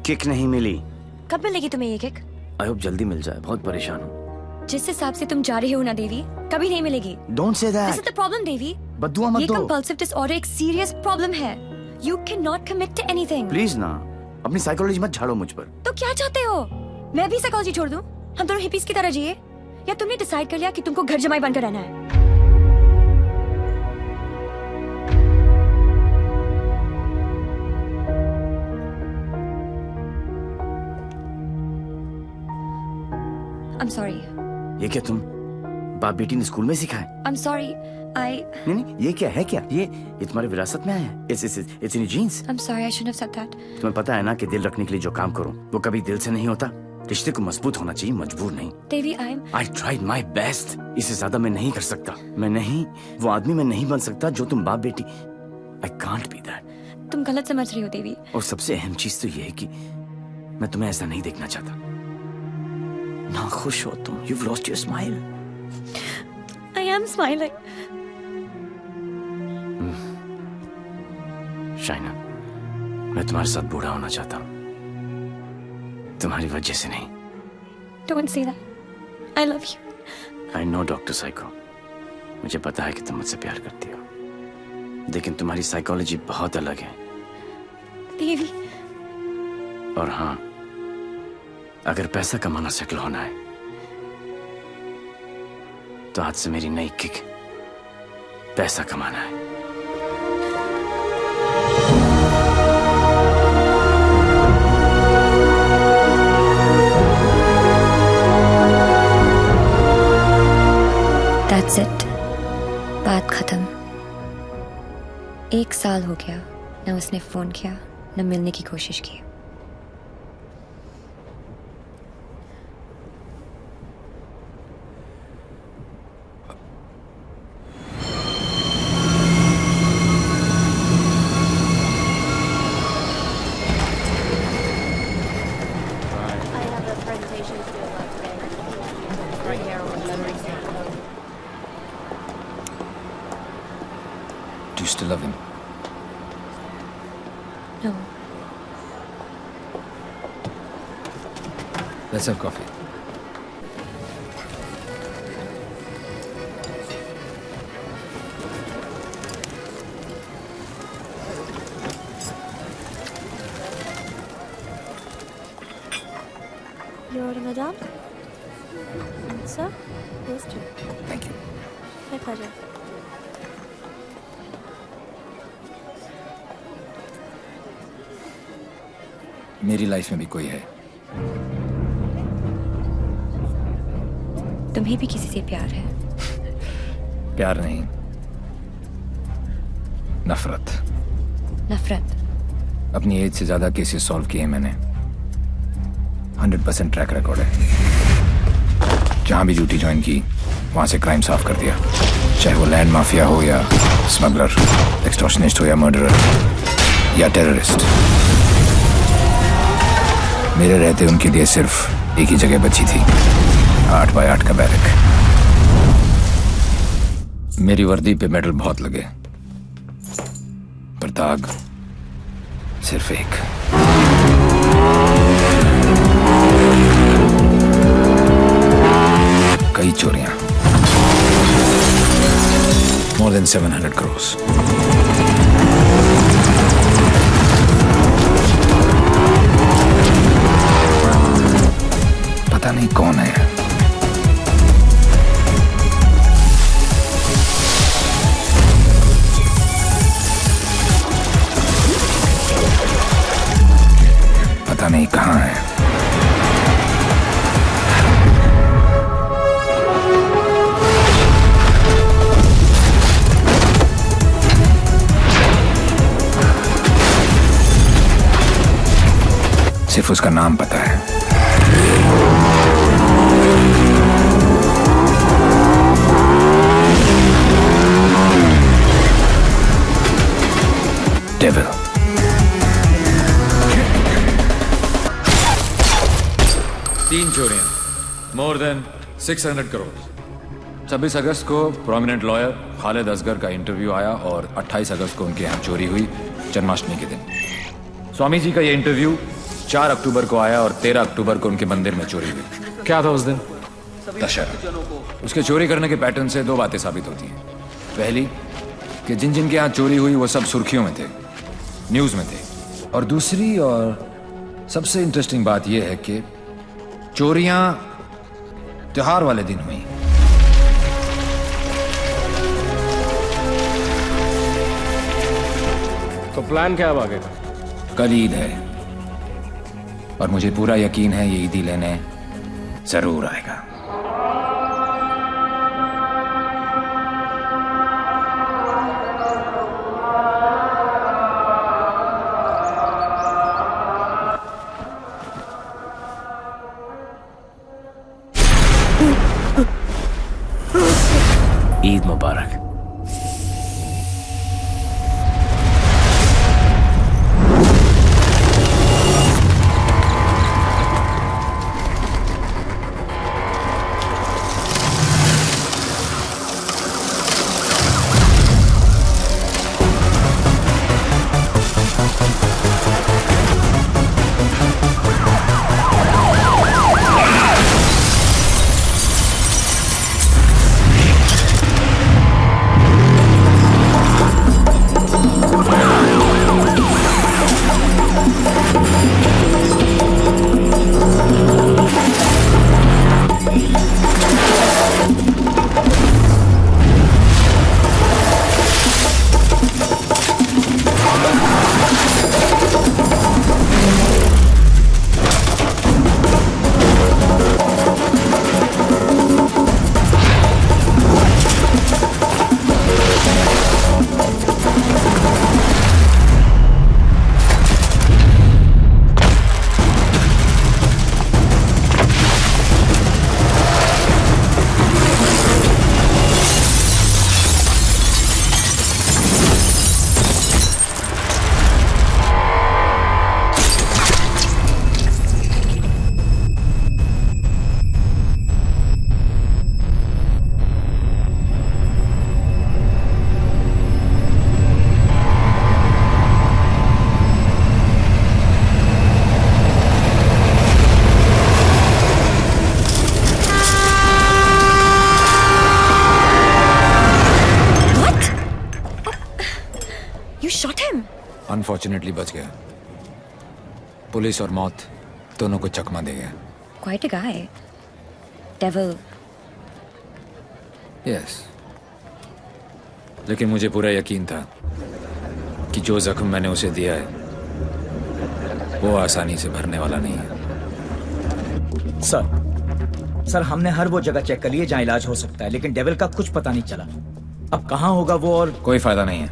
किक नहीं मिली। कब मिलेगी तुम्हें ये किक? आई होप जल्दी मिल जाए, बहुत परेशान हूँ। जिस हिसाब से तुम जा रहे हो ना देवी, कभी नहीं मिलेगी। Don't say that. This is the problem, देवी। बद्दुआ मत ये दो। compulsive disorder एक serious problem है। You cannot commit to anything. Please ना, अपनी साइकोलॉजी मत झाड़ो मुझ पर। तो क्या चाहते हो? मैं भी साइकोलॉजी छोड़ दूं? हम दोनों हिपीज की तरह जिए? या तुमने डिसाइड कर लिया कि तुमको घर जमाई बनकर रहना है? I'm sorry. ये क्या तुम बाप बेटी ने स्कूल में सिखाए? I'm sorry. नहीं, ये क्या है? क्या ये तुम्हारी विरासत में आया है? It's in your genes. I'm sorry, I shouldn't have said that. तुम्हें पता है ना कि दिल रखने के लिए जो काम करूं वो कभी दिल से नहीं होता। रिश्ते को मजबूत होना चाहिए, मजबूर नहीं। देवी, I tried my best. इससे ज्यादा मैं नहीं कर सकता। मैं नहीं, वो आदमी मैं नहीं बन सकता जो तुम बाप बेटी। I can't be that. तुम गलत समझ रही हो देवी। और सबसे अहम चीज तो ये है कि मैं तुम्हें ऐसा नहीं देखना चाहता। ना खुश हो तुम। You've lost your smile. I am smiling. Shaina, मैं तुम्हारे साथ बूढ़ा होना चाहता हूँ, तुम्हारी वजह से नहीं। Don't say that. I love you. I know, doctor psycho. मुझे पता है कि तुम मुझसे प्यार करती हो, लेकिन तुम्हारी साइकोलॉजी बहुत अलग है। देवी। और हाँ, अगर पैसा कमाना सेटल होना है तो आज से मेरी नई किक पैसा कमाना है। That's it. बात खत्म। 1 साल हो गया, न उसने फोन किया, न मिलने की कोशिश की। Do you still love him? No. Let's have coffee. You're ordering a down? Sir? Yes, sir. Thank you. My pleasure. मेरी लाइफ में भी कोई है। तुम्हें भी किसी से प्यार है? प्यार नहीं, नफरत। नफरत? अपनी एज से ज्यादा केसेस सॉल्व किए मैंने। 100% ट्रैक रिकॉर्ड है। जहां भी ड्यूटी ज्वाइन की वहां से क्राइम साफ कर दिया, चाहे वो लैंड माफिया हो या स्मगलर, एक्सटॉर्शनिस्ट हो या मर्डरर या टेररिस्ट। मेरे रहते उनके लिए सिर्फ एक ही जगह बची थी, 8 बाय 8 का बैरक। मेरी वर्दी पे मेडल बहुत लगे, पर दाग सिर्फ एक। कई चोरियां, more than 700 crores। पता नहीं कौन है। पता नहीं कहां है। सिर्फ उसका नाम पता है। डेविल। तीन चोरियां, मोर देन 600 करोड़। 26 अगस्त को प्रोमिनेंट लॉयर खालिद असगर का इंटरव्यू आया और 28 अगस्त को उनके यहाँ चोरी हुई, जन्माष्टमी के दिन। स्वामी जी का ये इंटरव्यू 4 अक्टूबर को आया और 13 अक्टूबर को उनके मंदिर में चोरी हुई। क्या था उस दिन? दशहरा। उसके चोरी करने के पैटर्न से 2 बातें साबित होती हैं। पहली कि जिन जिन के यहाँ चोरी हुई वो सब सुर्खियों में थे, न्यूज में थे। और दूसरी और सबसे इंटरेस्टिंग बात यह है कि चोरियां त्योहार वाले दिन हुई। तो प्लान क्या है आगे? कल ईद है और मुझे पूरा यकीन है ये ईदी लेने जरूर आएगा। ईद मुबारक। अनफॉर्चुनेटली बच गया। पुलिस और मौत दोनों को चकमा दे गया। Quite a guy. Devil. Yes, लेकिन मुझे पूरा यकीन था कि जो जख्म मैंने उसे दिया है वो आसानी से भरने वाला नहीं है। सर हमने हर वो जगह चेक कर ली है जहां इलाज हो सकता है, लेकिन डेविल का कुछ पता नहीं चला। अब कहां होगा वो, और कोई फायदा नहीं है,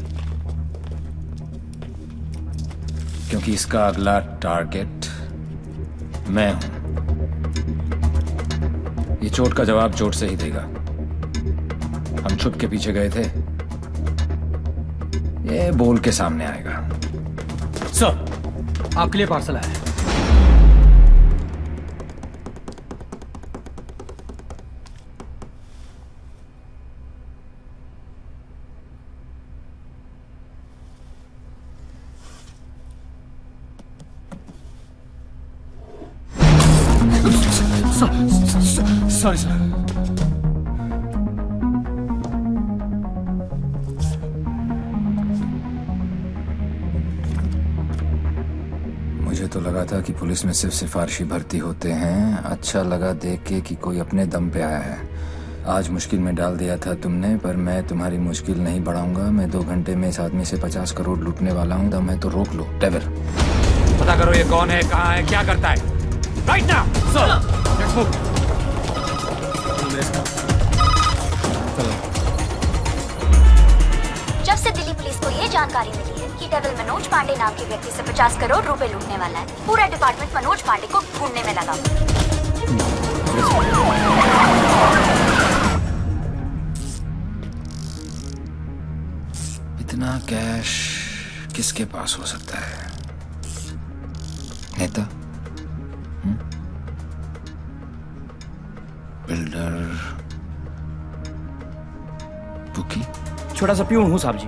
क्योंकि इसका अगला टारगेट मैं हूं। ये चोट का जवाब चोट से ही देगा। हम छुप के पीछे गए थे, ये बोल के सामने आएगा। सर, आपके लिए पार्सल आया है। Sorry sir. मुझे तो लगा था कि पुलिस में सिर्फ सिफारिशी भर्ती होते हैं। अच्छा लगा देख के कि कोई अपने दम पे आया है। आज मुश्किल में डाल दिया था तुमने, पर मैं तुम्हारी मुश्किल नहीं बढ़ाऊंगा। मैं 2 घंटे में इस आदमी से 50 करोड़ लूटने वाला हूँ। दम है तो रोक लो। डेविल, पता करो ये कौन है, कहाँ है, क्या करता है। Right now sir. जब से दिल्ली पुलिस को ये जानकारी मिली है कि डेविल मनोज पांडे नाम के व्यक्ति से 50 करोड़ रुपए लूटने वाला है, पूरा डिपार्टमेंट मनोज पांडे को ढूंढने में लगा। इतना कैश किसके पास हो सकता है? नेता, बिल्डर, बुकी? छोटा सा प्यून हूँ साहब जी,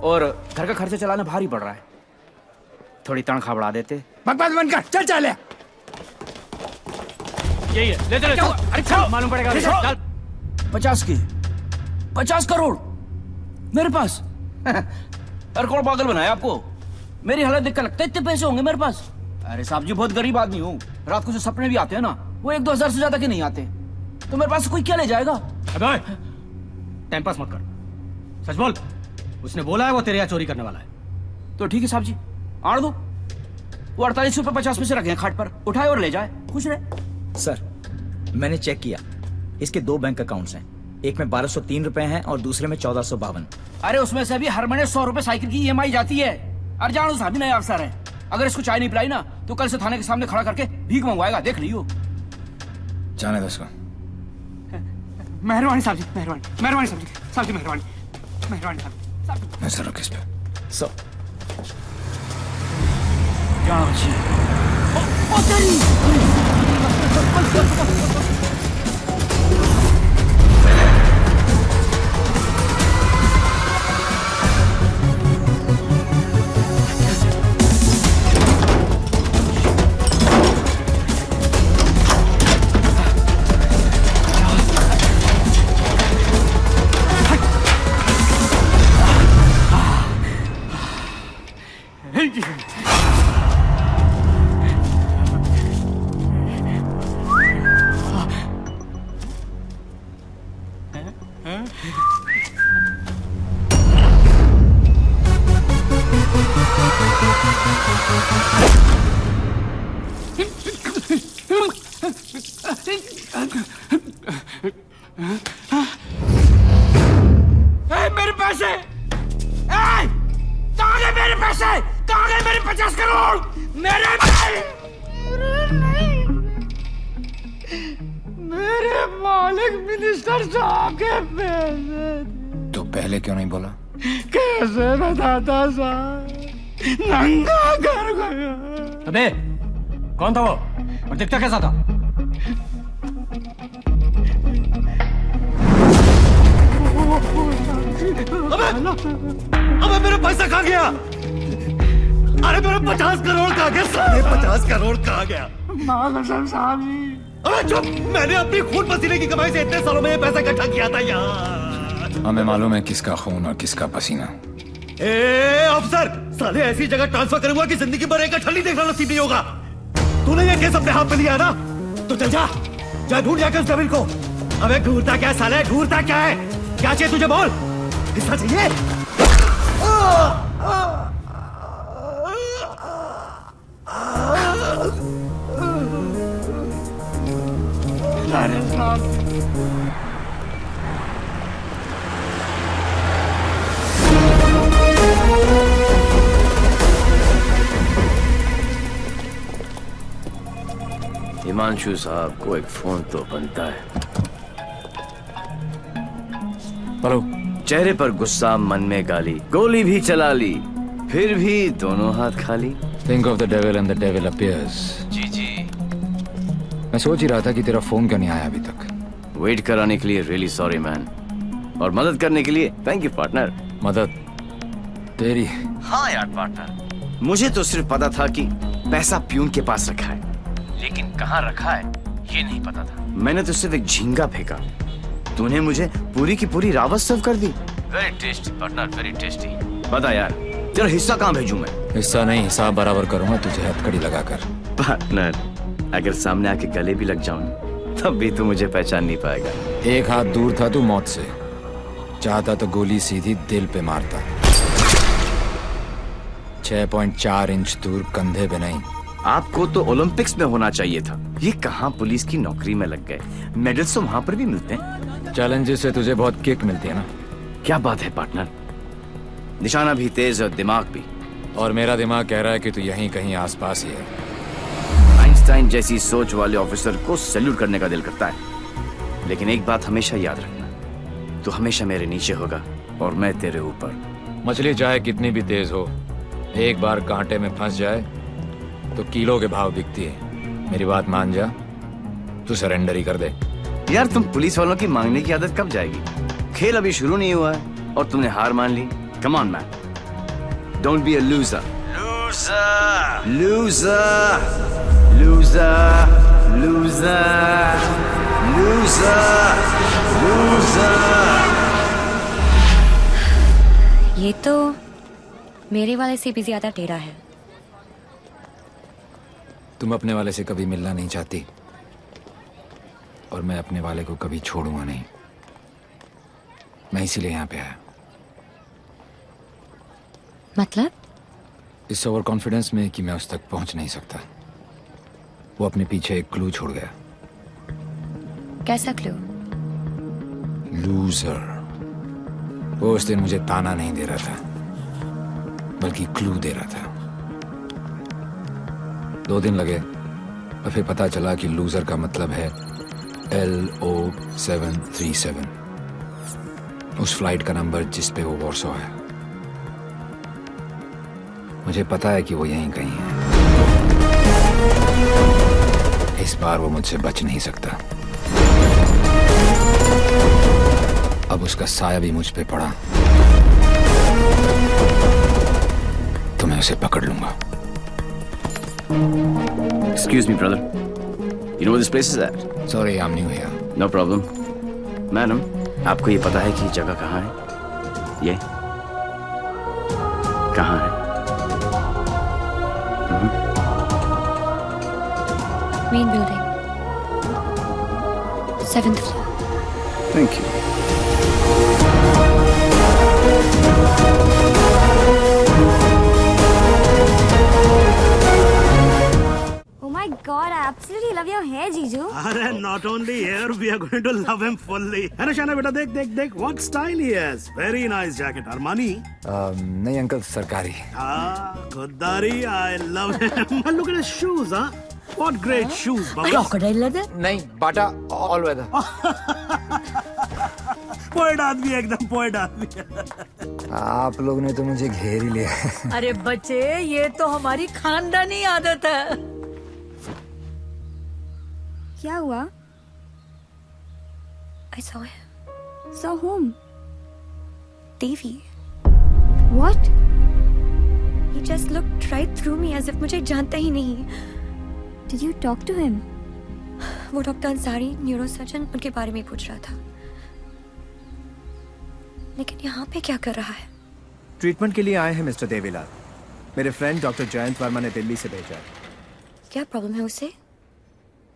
और घर का खर्चा चलाना भारी पड़ रहा है। थोड़ी तनख्वाह बढ़ा देते। बकवास बंद कर, चल चल। यही है, ले चलो। अरे चल, मालूम पड़ेगा। चल। 50 करोड़ मेरे पास। अरे कौन पागल बनाया आपको? मेरी हालत देख कर लगता है इतने पैसे होंगे मेरे पास? अरे साहब जी, बहुत गरीब आदमी हूँ। रात को जो सपने भी आते हैं ना, वो 1-2 हजार से ज्यादा के नहीं आते। तो मेरे पास कोई क्या ले जाएगा? अबे टाइम पास मत कर, सच बोल। उसने बोला है वो तेरे यहाँ चोरी करने वाला है। तो ठीक है साहब जी, आड़ दो। वो 48 रुपए 50 पैसे रखे हैं खाट पर, उठाए और ले जाए, खुश रहे। सर, मैंने चेक किया, इसके 2 बैंक अकाउंट्स हैं। एक में 1203 रुपए हैं और दूसरे में 1452। अरे उसमें से भी हर महीने 100 रुपए साइकिल की EMI जाती है। अरे जानो साहब, नया अफसर है, अगर इसको चाय नहीं पिलाई ना तो कल से थाने के सामने खड़ा करके भीख मंगवाएगा, देख लियो। जाने दो उसको। मेहरबानी साहब जी, मेहरबानी साहब जी, साहब जी मेहरबानी साहब जी। नजर रखो इस पे। सर मेरे पैसे, कहाँ गए मेरे पैसे? कहाँ गए मेरे 50 करोड़? मेरे मेरे मालिक मिनिस्टर साहब के पैसे। तो पहले क्यों नहीं बोला? कैसे बताता साहब, नंगा कर गया। अबे कौन था वो और दिखता कैसा था? अबे मेरा पैसा कहाँ गया? अरे मेरा 50 करोड़ कहाँ गया? साढ़े 50 करोड़ कहाँ गया? माँ साहब जी। अबे चुप, मैंने अपनी खून पसीने की कमाई से इतने सालों में ये पैसा इकट्ठा किया था यार। हमें मालूम है किसका खून और किसका पसीना। ए ऑफिसर, साले ऐसी जगह ट्रांसफर करूंगा कि जिंदगी भर एक ठंडी देखना नसीब नहीं होगा। तूने ये केस अपने हाथ में लिया ना, तो चल जा ढूंढ जाकर उस डेविल को। अबे ढूंढता क्या साले, ढूंढता क्या है? क्या चाहिए तुझे बोल, हिस्सा चाहिए? हिमांशु साहब को एक फोन तो बनता है। हेलो। चेहरे पर गुस्सा, मन में गाली, गोली भी चला ली, फिर भी दोनों हाथ खाली। Think of the devil and the devil appears. जी। मैं सोच ही रहा था कि तेरा फोन क्यों नहीं आया अभी तक। वेट कराने के लिए रियली सॉरी मैन, और मदद करने के लिए थैंक यू पार्टनर। मदद तेरी? हाँ यार पार्टनर, मुझे तो सिर्फ पता था कि पैसा प्यून के पास रखा है, लेकिन कहाँ रखा है ये नहीं पता था। मैंने तो सिर्फ एक झींगा फेंका, तूने मुझे पूरी की पूरी रावत सर्व कर दी। Very tasty partner, very tasty. बता यार, तेरा हिस्सा कहाँ भेजूं मैं? हिस्सा नहीं, हिसाब बराबर करूंगा तुझे हथकड़ी लगाकर। पार्टनर, अगर सामने आके गले भी लग जाऊं तब भी तू मुझे पहचान नहीं पाएगा। एक हाथ दूर था तू मौत से, चाहता तो गोली सीधी दिल पे मारता। 6.4 इंच दूर, कंधे पे नहीं। आपको तो ओलंपिक्स में होना चाहिए था, ये कहाँ पुलिस की नौकरी में लग गए। मेडल्स तो वहाँ पर भी मिलते हैं। चैलेंजेस से तुझे बहुत किक मिलती है ना? क्या बात है पार्टनर, निशाना भी तेज और दिमाग भी। और मेरा दिमाग कह रहा है कि तू यहीं कहीं आसपास ही है। आइंस्टाइन जैसी सोच वाले ऑफिसर को सैल्यूट करने का दिल करता है, लेकिन एक बात हमेशा याद रखना, तू हमेशा मेरे नीचे होगा और मैं तेरे ऊपर। मछली चाहे कितनी भी तेज हो, एक बार कांटे में फंस जाए तो किलो के भाव बिकती है। मेरी बात मान जा, तू सरेंडर ही कर दे। यार तुम पुलिस वालों की मांगने की आदत कब जाएगी? खेल अभी शुरू नहीं हुआ है और तुमने हार मान ली। Come on man, don't be a loser. Loser loser loser loser loser loser. ये तो मेरे वाले से भी ज्यादा टेढ़ा है। तुम अपने वाले से कभी मिलना नहीं चाहती, और मैं अपने वाले को कभी छोड़ूंगा नहीं। मैं इसीलिए यहाँ पे आया। मतलब? इस ओवर कॉन्फिडेंस में कि मैं उस तक पहुंच नहीं सकता। वो अपने पीछे एक क्लू छोड़ गया। कैसा क्लू? लूजर। वो उस दिन मुझे ताना नहीं दे रहा था, बल्कि क्लू दे रहा था। 2 दिन लगे और फिर पता चला कि लूजर का मतलब है LO737, उस फ्लाइट का नंबर जिस पे वो वॉर्सो है। मुझे पता है कि वो यहीं कहीं है। इस बार वो मुझसे बच नहीं सकता। अब उसका साया भी मुझ पे पड़ा तो मैं उसे पकड़ लूंगा। Excuse me, brother. You know where this place is at? Sorry, I'm new here. No problem. Madam, आपको ये पता है कि ये जगह कहाँ है? ये कहाँ है? Main building, 7th floor. Thank you. Oh my God, I absolutely love your hair, Jiju. अरे not only hair, we are going to love him fully. अरे शाना बेटा देख देख देख, what style he has. Very nice jacket, Armani. नहीं uncle, सरकारी। खुददारी, I love him. And look at his shoes, huh? What great shoes, Baba. Crocodile leather? नहीं, बाटा all weather. Poet आदमी, एकदम पोएट आदमी। आप लोग ने तो मुझे घेर ही लिया। अरे बच्चे, ये तो हमारी खानदानी आदत है। क्या हुआ? I saw him. Saw whom? Devi. What? He just looked right through me as if मुझे जानता ही नहीं। Did you talk to him? वो डॉक्टर अंसारी, न्यूरोसर्जन, उनके बारे में पूछ रहा था। लेकिन यहाँ पे क्या कर रहा है? ट्रीटमेंट के लिए आए हैं मिस्टर देवीलाल। मेरे फ्रेंड डॉक्टर जयंत वर्मा ने दिल्ली से भेजा है। क्या प्रॉब्लम है उसे?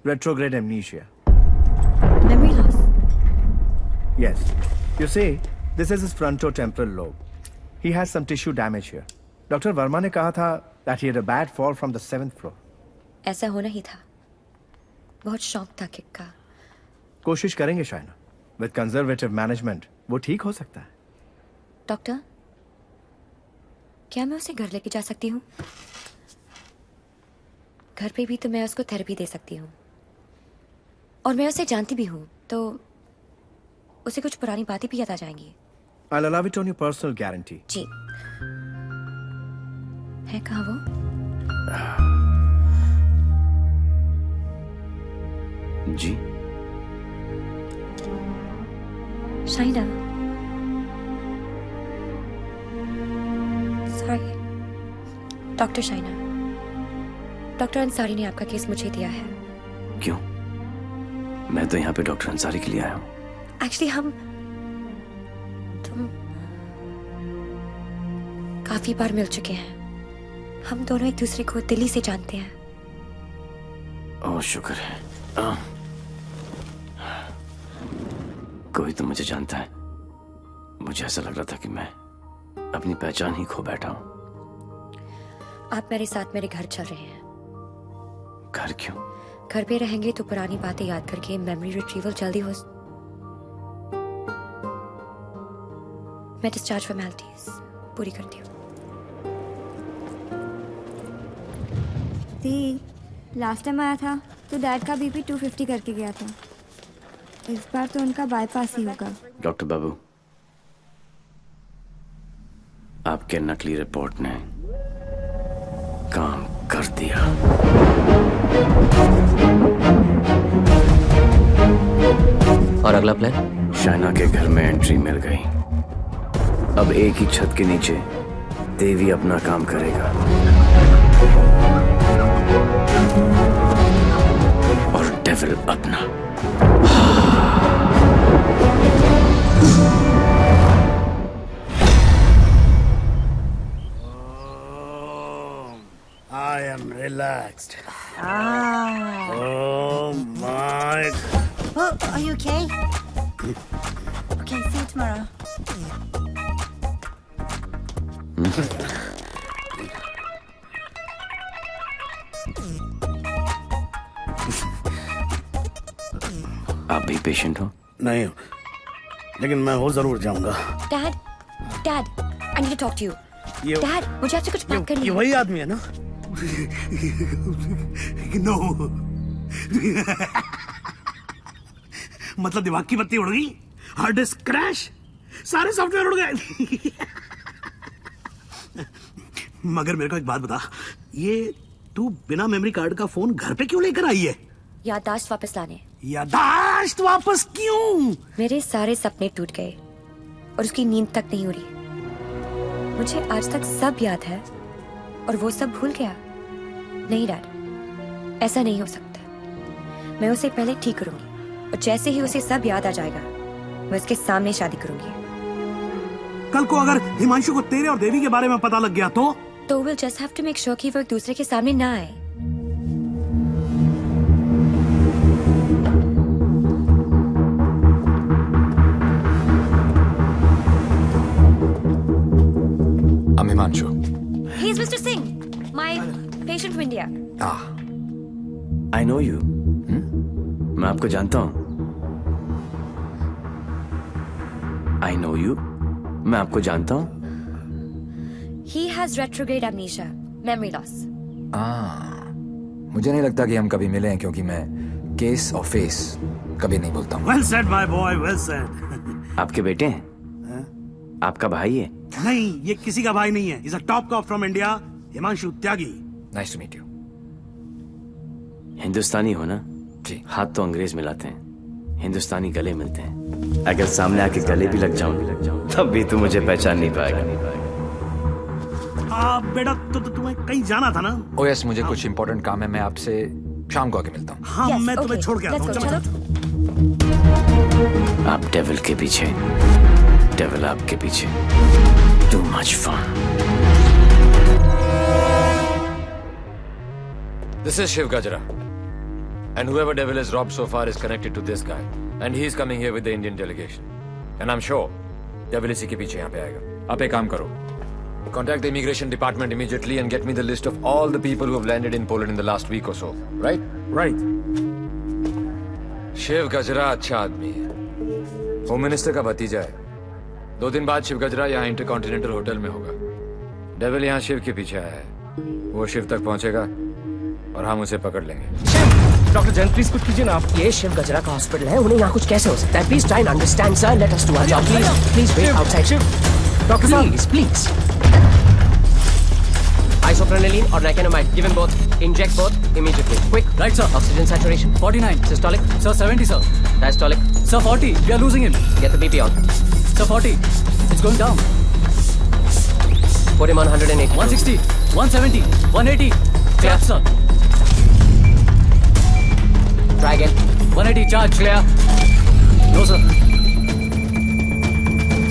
Retrograde amnesia. Memory loss. Yes. You see, this is his frontotemporal lobe. He has some tissue damage here. Dr. Verma ने कहा था that he had a bad fall from the 7th floor. ऐसा होना ही था। बहुत शौक था किक का। कोशिश करेंगे शायना। With conservative management, वो ठीक हो सकता है। डॉक्टर, क्या मैं उसे घर लेके जा सकती हूँ? घर पे भी तो मैं उसको थेरेपी दे सकती हूँ, और मैं उसे जानती भी हूँ, तो उसे कुछ पुरानी बातें भी याद आ जाएंगी। I'll allow it on your personal guarantee. जी। है कहाँ वो? जी। Shaina. Sorry. Doctor Shaina. Doctor Ansari ने आपका केस मुझे दिया है। क्यों? मैं तो यहाँ पे डॉक्टर अंसारी के लिए आया हूँ। एक्चुअली तुम काफी बार मिल चुके हैं। हम दोनों एक दूसरे को दिल्ली से जानते हैं। ओह शुक्र है। कोई तो मुझे जानता है। मुझे ऐसा लग रहा था कि मैं अपनी पहचान ही खो बैठा हूँ। आप मेरे साथ मेरे घर चल रहे हैं। घर क्यों? घर पे रहेंगे तो पुरानी बातें याद करके मेमोरी रिट्रीवल जल्दी हो। मैं डिस्चार्ज फॉर्मेलिटीज पूरी करती हूँ। लास्ट टाइम आया था तो डैड का बीपी 250 करके गया था। इस बार तो उनका बाईपास ही होगा। डॉक्टर बाबू, आपके नकली रिपोर्ट ने काम कर दिया। और अगला प्लान? शाइना के घर में एंट्री मिल गई। अब एक ही छत के नीचे देवी अपना काम करेगा और डेविल अपना। I am relaxed. Oh my. Oh, are you okay? Okay, see you tomorrow. आप भी पेशेंट हो? नहीं, लेकिन मैं हो जरूर जाऊंगा। Dad, dad, I need to talk to you. Dad, मुझे आपसे कुछ बात करनी है। ये वही आदमी है ना? नो। मतलब दिमाग की बत्ती उड़ गई, हार्ड डिस्क क्रैश, सारे सॉफ्टवेयर उड़ गए। मगर मेरे को एक बात बता, ये तू बिना मेमोरी कार्ड का फोन घर पे क्यों लेकर आई है? याददाश्त वापस लाने। याददाश्त वापस क्यों? मेरे सारे सपने टूट गए और उसकी नींद तक नहीं उड़ी। मुझे आज तक सब याद है और वो सब भूल गया। नहीं डैड, ऐसा नहीं हो सकता। मैं उसे पहले ठीक करूंगी और जैसे ही उसे सब याद आ जाएगा मैं उसके सामने शादी करूंगी। कल को अगर हिमांशु को तेरे और देवी के बारे में पता लग गया तो we'll just have to make sure कि वो एक दूसरे के सामने ना आए। I'm Himanshu. He's Mr. Singh, my patient from India. I know you. मैं आपको जानता हूँ। I know you. मैं आपको जानता हूँ। He has retrograde amnesia, memory loss. मुझे नहीं लगता कि हम कभी मिले हैं, क्योंकि मैं केस और फेस कभी नहीं भूलता हूँ। Well said, my boy, well said. आपके बेटे हैं? आपका भाई है? नहीं, ये किसी का भाई नहीं है। He's a top cop from India, Himanshu Tyagi. Nice to meet you. हिंदुस्तानी हो ना? जी। हाथ तो अंग्रेज मिलाते हैं, हिंदुस्तानी गले मिलते हैं। अगर सामने आके गले भी लग जाऊं तब भी तू मुझे पहचान नहीं पाएगा। बेटा तो तुम्हें कहीं जाना था ना? Oh yes, मुझे कुछ इम्पोर्टेंट काम है। मैं आपसे शाम को आके मिलता हूँ। हाँ, मैं तुम्हें छोड़ के आता हूँ। चलो। आप डेविल के पीछे, डेविल आपके पीछे। Too much fun. This is Shiv Gajra. And whoever devil is robbed so far is connected to this guy. And he is coming here with the Indian delegation. And I'm sure devil इसी के पीछे यहाँ पे आएगा. आप एक काम करो. Contact the immigration department immediately and get me the list of all the people who have landed in Poland in the last week or so. Right? Right. Shiv गजरा अच्छा आदमी है. होम मिनिस्टर का भतीजा है. 2 दिन बाद शिव गजरा यहाँ इंटरकॉन्टिनेंटल होटल में होगा. डेविल यहाँ शिव के पीछे आया है. वो शिव तक पहुंचेगा और हम उसे पकड़ लेंगे. डॉक्टर जैन प्लीज कुछ कीजिए ना आप. ये शिव गजरा का हॉस्पिटल है, उन्हें यहाँ कुछ कैसे हो सकता है? Please try and understand sir. Let us do our job. Please wait outside. Doctor साहब please. Isoprenylene or nicotinamide. Give him both. Inject both immediately. Quick. Right, sir. Oxygen saturation 49. Systolic. Sir, 70, sir. Diastolic. Sir, 40. We are losing him. Get the BP on. Sir, 40. It's going down. Put him on 180. 160. 170. 180. Clear, sir. Try again. 180. Charge. Clear. No, sir.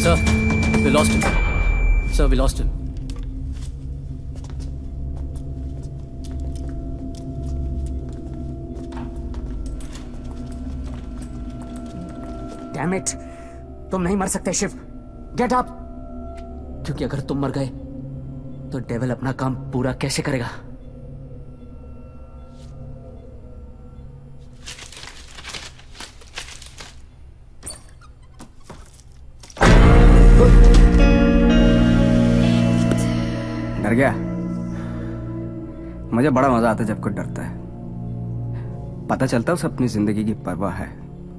Sir, we lost him. Sir, we lost him. Damn it. तुम नहीं मर सकते Shiv. Get up. क्योंकि अगर तुम मर गए तो डेविल अपना काम पूरा कैसे करेगा? डर गया? मुझे बड़ा मजा आता है जब कोई डरता है. पता चलता है उसे अपनी जिंदगी की परवाह है,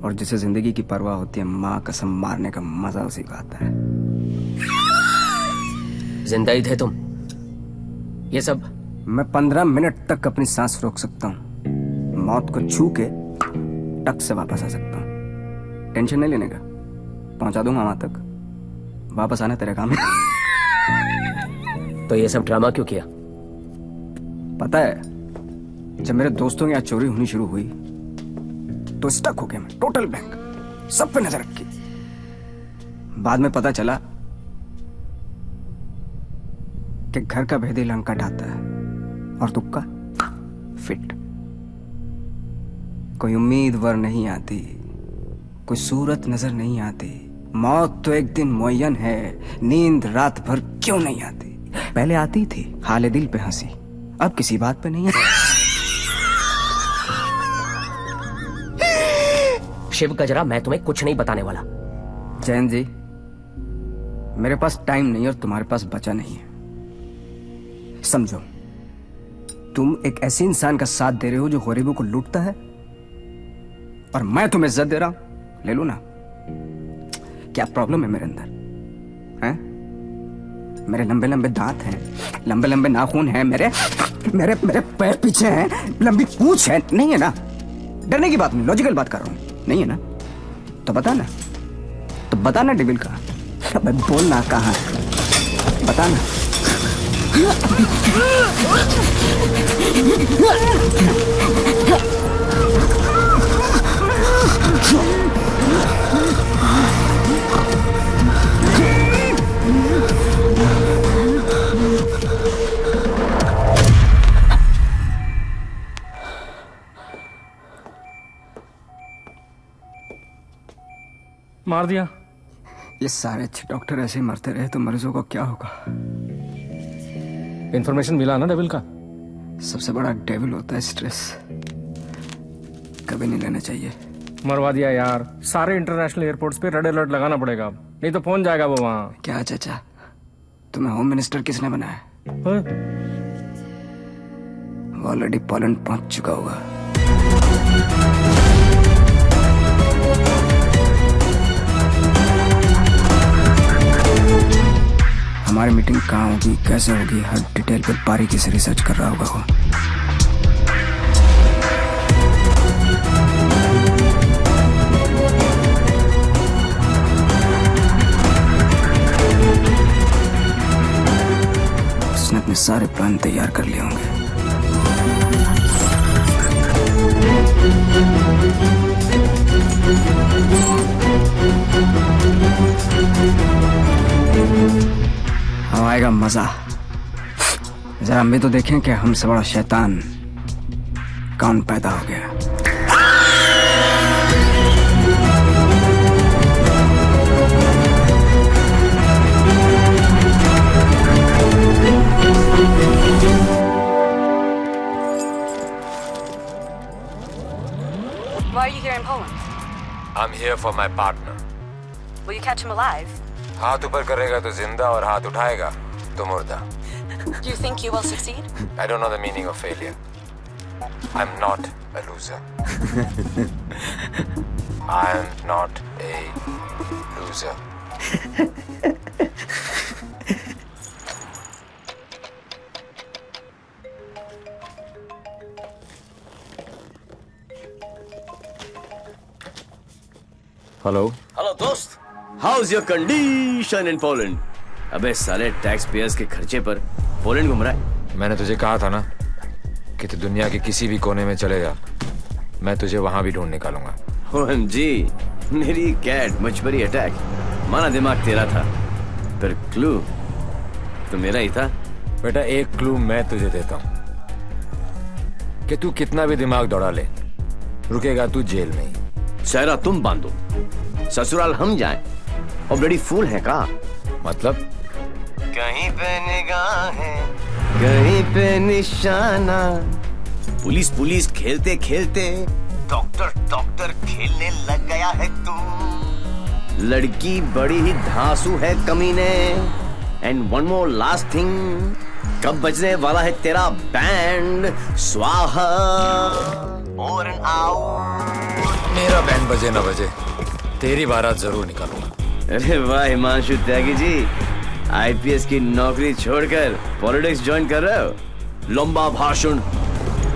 और जिसे जिंदगी की परवाह होती है माँ कसम मारने का मजा उसी को आता है. जिंदा ही थे तुम. ये सब मैं 15 मिनट तक अपनी सांस रोक सकता हूँ. मौत को छू के टक से वापस आ सकता हूँ. टेंशन नहीं लेने का. पहुंचा दूंगा वहां तक. वापस आना तेरे काम है. तो ये सब ड्रामा क्यों किया? पता है, जब मेरे दोस्तों की यहाँ चोरी होनी शुरू हुई तो स्टक हो गया मैं. Total bank. सब पे नजर रखी. बाद में पता चला कि घर का भेदी लंका आता है और तुक्का फिट. कोई उम्मीदवार नहीं आती, कोई सूरत नजर नहीं आती. मौत तो एक दिन मुअय्यन है. नींद रात भर क्यों नहीं आती? पहले आती थी हाले दिल पे हंसी, अब किसी बात पे नहीं आती. शिव गजरा, मैं तुम्हें कुछ नहीं बताने वाला. जैन जी, मेरे पास टाइम नहीं और तुम्हारे पास बचा नहीं है. समझो, तुम एक ऐसे इंसान का साथ दे रहे हो जो गरीबों को लूटता है, और मैं तुम्हें इज्जत दे रहा हूं. ले लो ना. क्या प्रॉब्लम है मेरे अंदर? हैं? मेरे लंबे लंबे दांत हैं, लंबे लंबे नाखून हैं, मेरे मेरे मेरे पैर पीछे हैं, लंबी पूंछ है. नहीं है ना? डरने की बात नहीं, लॉजिकल बात कर रहा हूं. नहीं है ना? तो बता ना. तो बता ना डेविल कहाँ. अबे बोल ना कहाँ है. बता ना. मार दिया. ये सारे अच्छे डॉक्टर ऐसे ही मरते रहे तो मरीजों को क्या होगा? इंफॉर्मेशन मिला ना डेविल का? सबसे बड़ा डेविल होता है स्ट्रेस. कभी नहीं लेना चाहिए. मरवा दिया यार. सारे इंटरनेशनल एयरपोर्ट्स पे रेड अलर्ट लगाना पड़ेगा, नहीं तो पहुंच जाएगा वो वहां. क्या चाचा, तुम्हें होम मिनिस्टर किसने बनाया? वो ऑलरेडी पोलैंड पहुंच चुका होगा. हमारी मीटिंग कहाँ होगी, कैसे होगी, हर डिटेल पर बारीकी से रिसर्च कर रहा होगा वो. उसने अपने सारे प्लान तैयार कर लिए होंगे. आएगा मजा। जरा हम भी तो देखें कि हमसे बड़ा शैतान कौन पैदा हो गया। Why are you here in Poland? I'm here for my partner. Will you catch him alive? हाथ ऊपर करेगा तो जिंदा और हाथ उठाएगा तो मुर्दा. Do you think you will succeed? I don't know the meaning of failure. I'm not a loser. I'm not a loser. Hello दोस्त, how's your condition in Poland? अबे साले टैक्स पेयर्स के खर्चे पर पोलैंड घूम रहा है। मैंने तुझे कहा था ना कि तू दुनिया के किसी भी कोने में चले जा, मैं तुझे वहां भी ढूंढ निकालूंगा। OMG, मेरी कैट मछबरी अटैक। माना दिमाग तेरा था, पर क्लू तो मेरा ही था। बेटा एक क्लू मैं तुझे देता हूं कि तू कितना भी दिमाग दौड़ा ले, रुकेगा तू जेल में ही। सहरा तुम बांधो, ससुराल हम जाएं, और ब्लडी फूल है का? मतलब कहीं पे निगाहें, कहीं पे निशाना। पुलिस खेलते खेलते डॉक्टर खेलने लग गया है तू। लड़की बड़ी ही धांसू है कमीने। And one more last thing, कब बजने वाला है तेरा बैंड? स्वाहा और एन आउट। मेरा बैंड बजे ना बजे, तेरी बारात जरूर निकालूंगा। अरे वाह हिमांशु त्यागी जी, IPS की नौकरी छोड़कर पॉलिटिक्स ज्वाइन कर रहे हो? लंबा भाषण,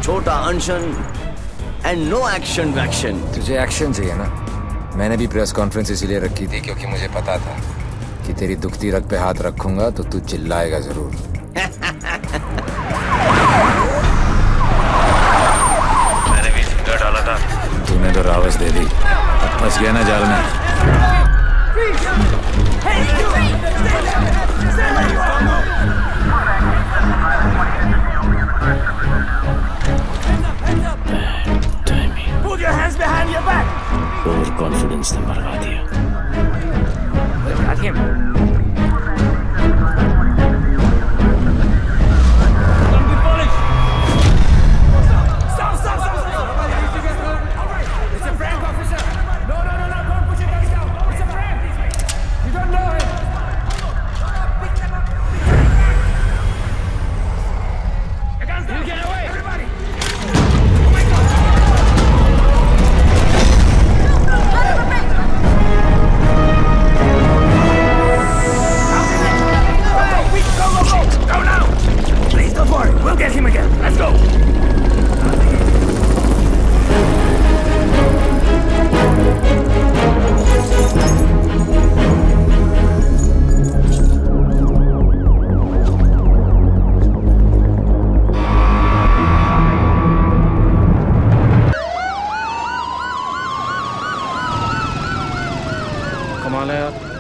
छोटा अनशन एंड नो एक्शन वैक्शन। तुझे एक्शन चाहिए ना? मैंने भी प्रेस कॉन्फ्रेंस इसीलिए रखी थी क्योंकि मुझे पता था कि तेरी दुखती रग पे हाथ रखूंगा तो तू चिल्लाएगा जरूर। मैंने भी फिंगर डाला था, तूने तो रावस दे दी। अब फंस गया ना जाल में। Put your hands behind your back. Over confidence ने मरवा दिया।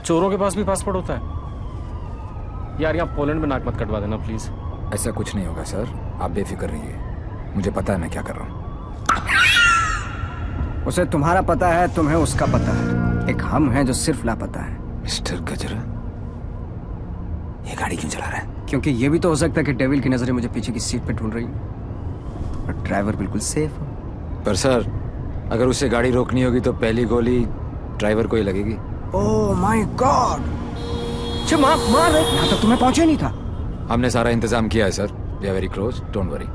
चोरों के पास भी पासपोर्ट होता है यार। यहाँ पोलैंड में नाक मत कटवा देना प्लीज। ऐसा कुछ नहीं होगा सर, आप बेफिक्र रहिए, मुझे पता है मैं क्या कर रहा हूँ। उसे तुम्हारा पता है, तुम्हें उसका पता है। एक हम हैं जो सिर्फ लापता है। मिस्टर गजरा, ये गाड़ी क्यों चला रहा है? क्योंकि ये भी तो हो सकता है कि डेविल की नजरें मुझे पीछे की सीट पे ढूंढ रही हैं और ड्राइवर बिल्कुल सेफ हो। पर सर, अगर उसे गाड़ी रोकनी होगी तो पहली गोली ड्राइवर को ही लगेगी। Oh my God! मार यहाँ तक तुम्हें पहुंचे नहीं था। हमने सारा इंतजाम किया है sir. We are very close, don't worry.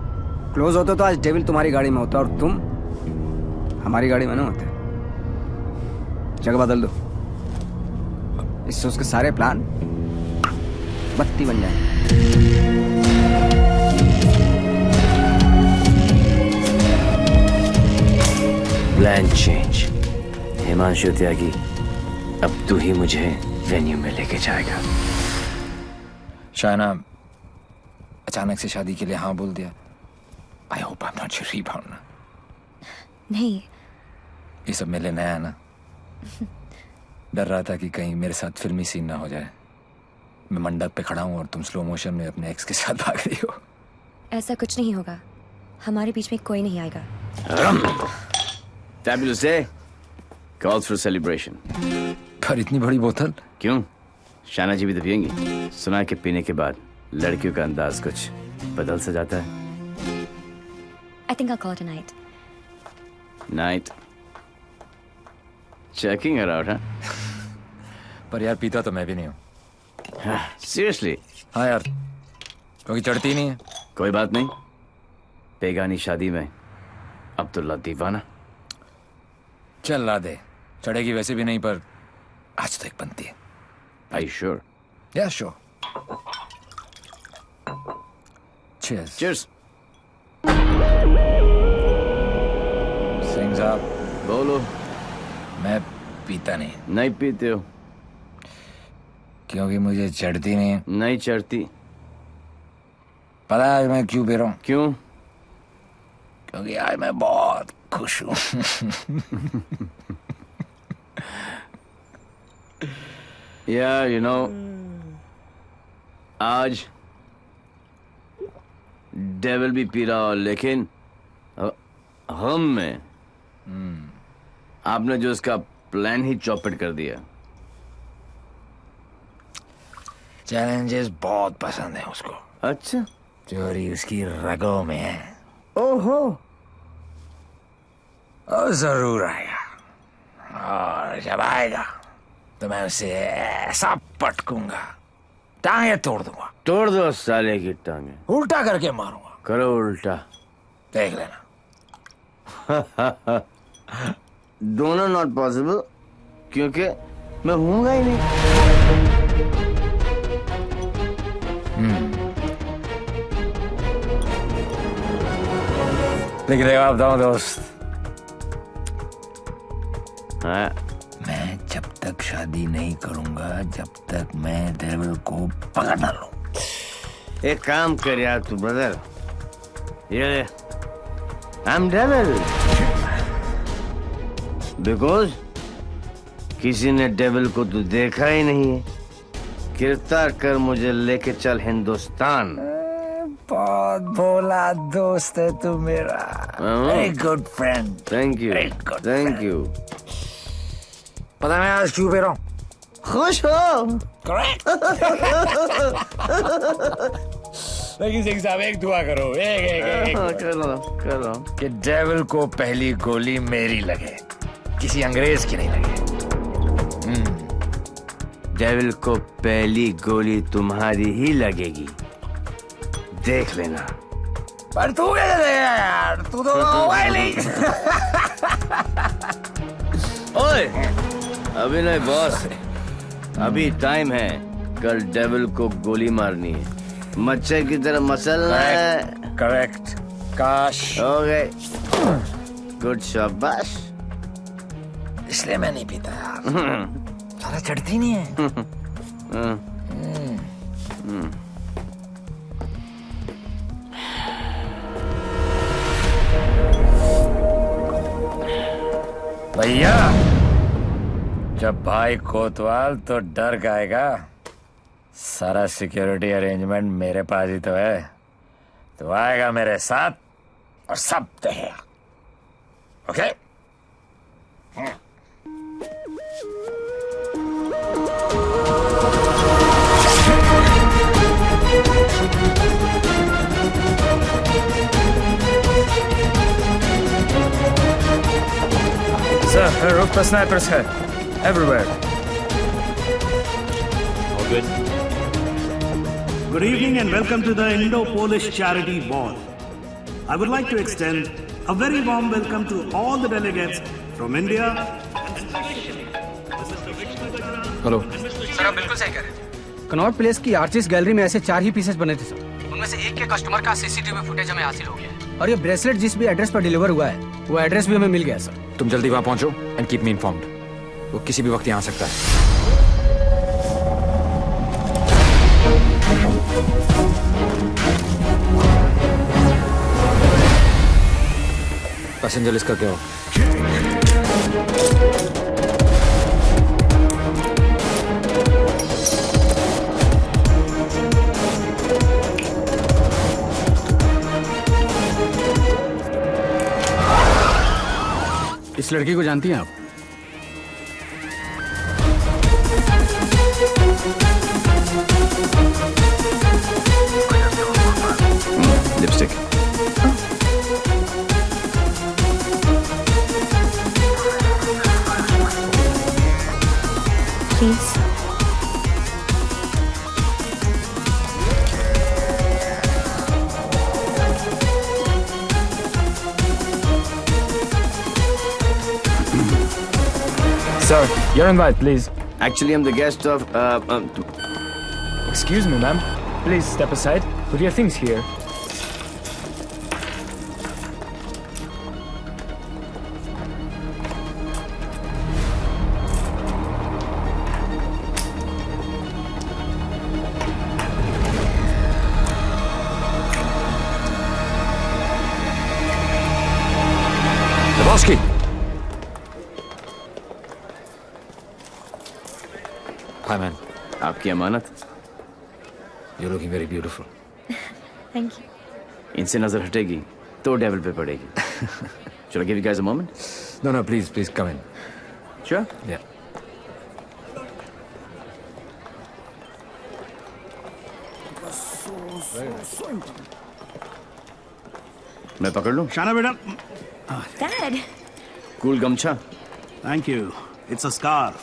Close होते तो आज डेविल तुम्हारी गाड़ी में होता और तुम हमारी गाड़ी में ना होते। जगह बदल दो, इससे उसके सारे प्लान बत्ती बन जाएंगे। Plan change. हिमांशु त्यागी, अब तू ही मुझे वेन्यू में लेके जाएगा। शायना अचानक से शादी के लिए हाँ बोल दिया। I hope I am not your rebound ना। नहीं, ये सब मेरे लिए नया है ना। डर रहा था कि कहीं मेरे साथ फिल्मी सीन ना हो जाए। मैं मंडप पे खड़ा हूँ और तुम स्लो मोशन में अपने एक्स के साथ भाग रही हो। ऐसा कुछ नहीं होगा, हमारे बीच में कोई नहीं आएगा। Fabulous day. Calls for celebration. पर इतनी बड़ी बोतल क्यों? शाना जी भी तो पियेंगी। सुना कि पीने के बाद लड़कियों का अंदाज कुछ बदल सा जाता है। I think I'll call it a night. Night. Checking her out, huh? पर यार पीता तो मैं भी नहीं हूँ। Seriously? हाँ यार, क्योंकि चढ़ती नहीं है। कोई बात नहीं, बेगानी शादी में अब्दुल्ला दीवाना। चल ला दे, चढ़ेगी वैसे भी नहीं, पर आज तो एक बनती है। Are you sure? Yeah, sure. Cheers. Cheers. Singh साहब बोलो। मैं पीता नहीं। नहीं पीते हो? क्योंकि मुझे चढ़ती नहीं है। नहीं चढ़ती। पता है मैं क्यों पी रहा हूँ? क्यों? क्योंकि आज मैं बहुत खुश हूँ। Yeah, you know, आज डेविल भी पी रहा हो, लेकिन हम में आपने जो उसका प्लान ही चौपट कर दिया। चैलेंजेस बहुत पसंद है उसको। अच्छा, चोरी उसकी रगों में है। ओहो, और जरूर आएगा, और जब आएगा तो मैं उसे ऐसा पटकूंगा, टांगे तोड़ दूंगा। तोड़ दो साले की टांगे। उल्टा करके मारूंगा। करो उल्टा, देख लेना। दोनों नॉट पॉसिबल, क्योंकि मैं हूंगा ही नहीं। लेकिन एक बात बताऊं दोस्त, हाँ, मैं जब तक शादी नहीं करूंगा जब तक मैं डेविल को पकड़ ना लूं। एक काम कर यार तू ब्रदर, ये आई एम डेविल बिकॉज किसी ने डेविल को तो देखा ही नहीं है। गिरफ्तार कर मुझे लेके चल हिंदुस्तान। बहुत भोला दोस्त है तू मेरा। Very good friend. Thank you, thank you. पता है मैं आज क्यों पी रहा हूँ? खुश हो? करेक्ट। लेकिन सिंह साहब एक दुआ करो, एक करो कि डेविल को पहली गोली मेरी लगे, किसी अंग्रेज की नहीं लगे। डेविल को पहली गोली तुम्हारी ही लगेगी, देख लेना। पर तू कैसे देगा यार, तू तो मोबाइल ही। ओए, अभी नहीं बॉस, अभी टाइम है। कल डेविल को गोली मारनी है, मच्छर की तरह मसलना है। करेक्ट। काश हो गए। गुड शाबाश। इसलिए मैं नहीं पीता यार, सारा चढ़ती नहीं है। भैया, जब भाई कोतवाल तो डर गाएगा। सारा सिक्योरिटी अरेंजमेंट मेरे पास ही तो है, तो आएगा मेरे साथ और सब देखेगा। ओके? Sir, roof पर snipers है, everywhere. All good. Good evening and welcome to the Indo-Polish Charity Ball. I would like to extend a very warm welcome to all the delegates from India. Hello sir, आप बिल्कुल सही कह रहे हैं। Connaught place की artist gallery में ऐसे 4 ही pieces बने थे सर। उनमें से एक के कस्टमर का सीसीटीवी फुटेज हमें हासिल हो गया है। और ये ब्रेसलेट जिस भी एड्रेस पर डिलीवर हुआ है, वो एड्रेस भी हमें मिल गया सर। तुम जल्दी वहां पहुंचो एंड कीप मी इन्फॉर्म्ड। वो किसी भी वक्त यहाँ आ सकता है। पैसेंजर लिस्ट करके आओ। इस लड़की को जानती हैं आप? Lipstick. Please. Sir, your invite, please. Actually, I'm the guest of. Excuse me, ma'am. Please step aside. Put your things here. Lebowski. Hi, man. आपकी अमानत। You're looking very beautiful. Thank you. इनसे नजर हटेगी तो डेविल पे पड़ेगी। Shall I give you guys a moment? No, no, please come in. Sure? Yeah. मैं पकड़ लूं? शाना बेटा। Dad. कूल गमछा। Thank you. It's a scarf.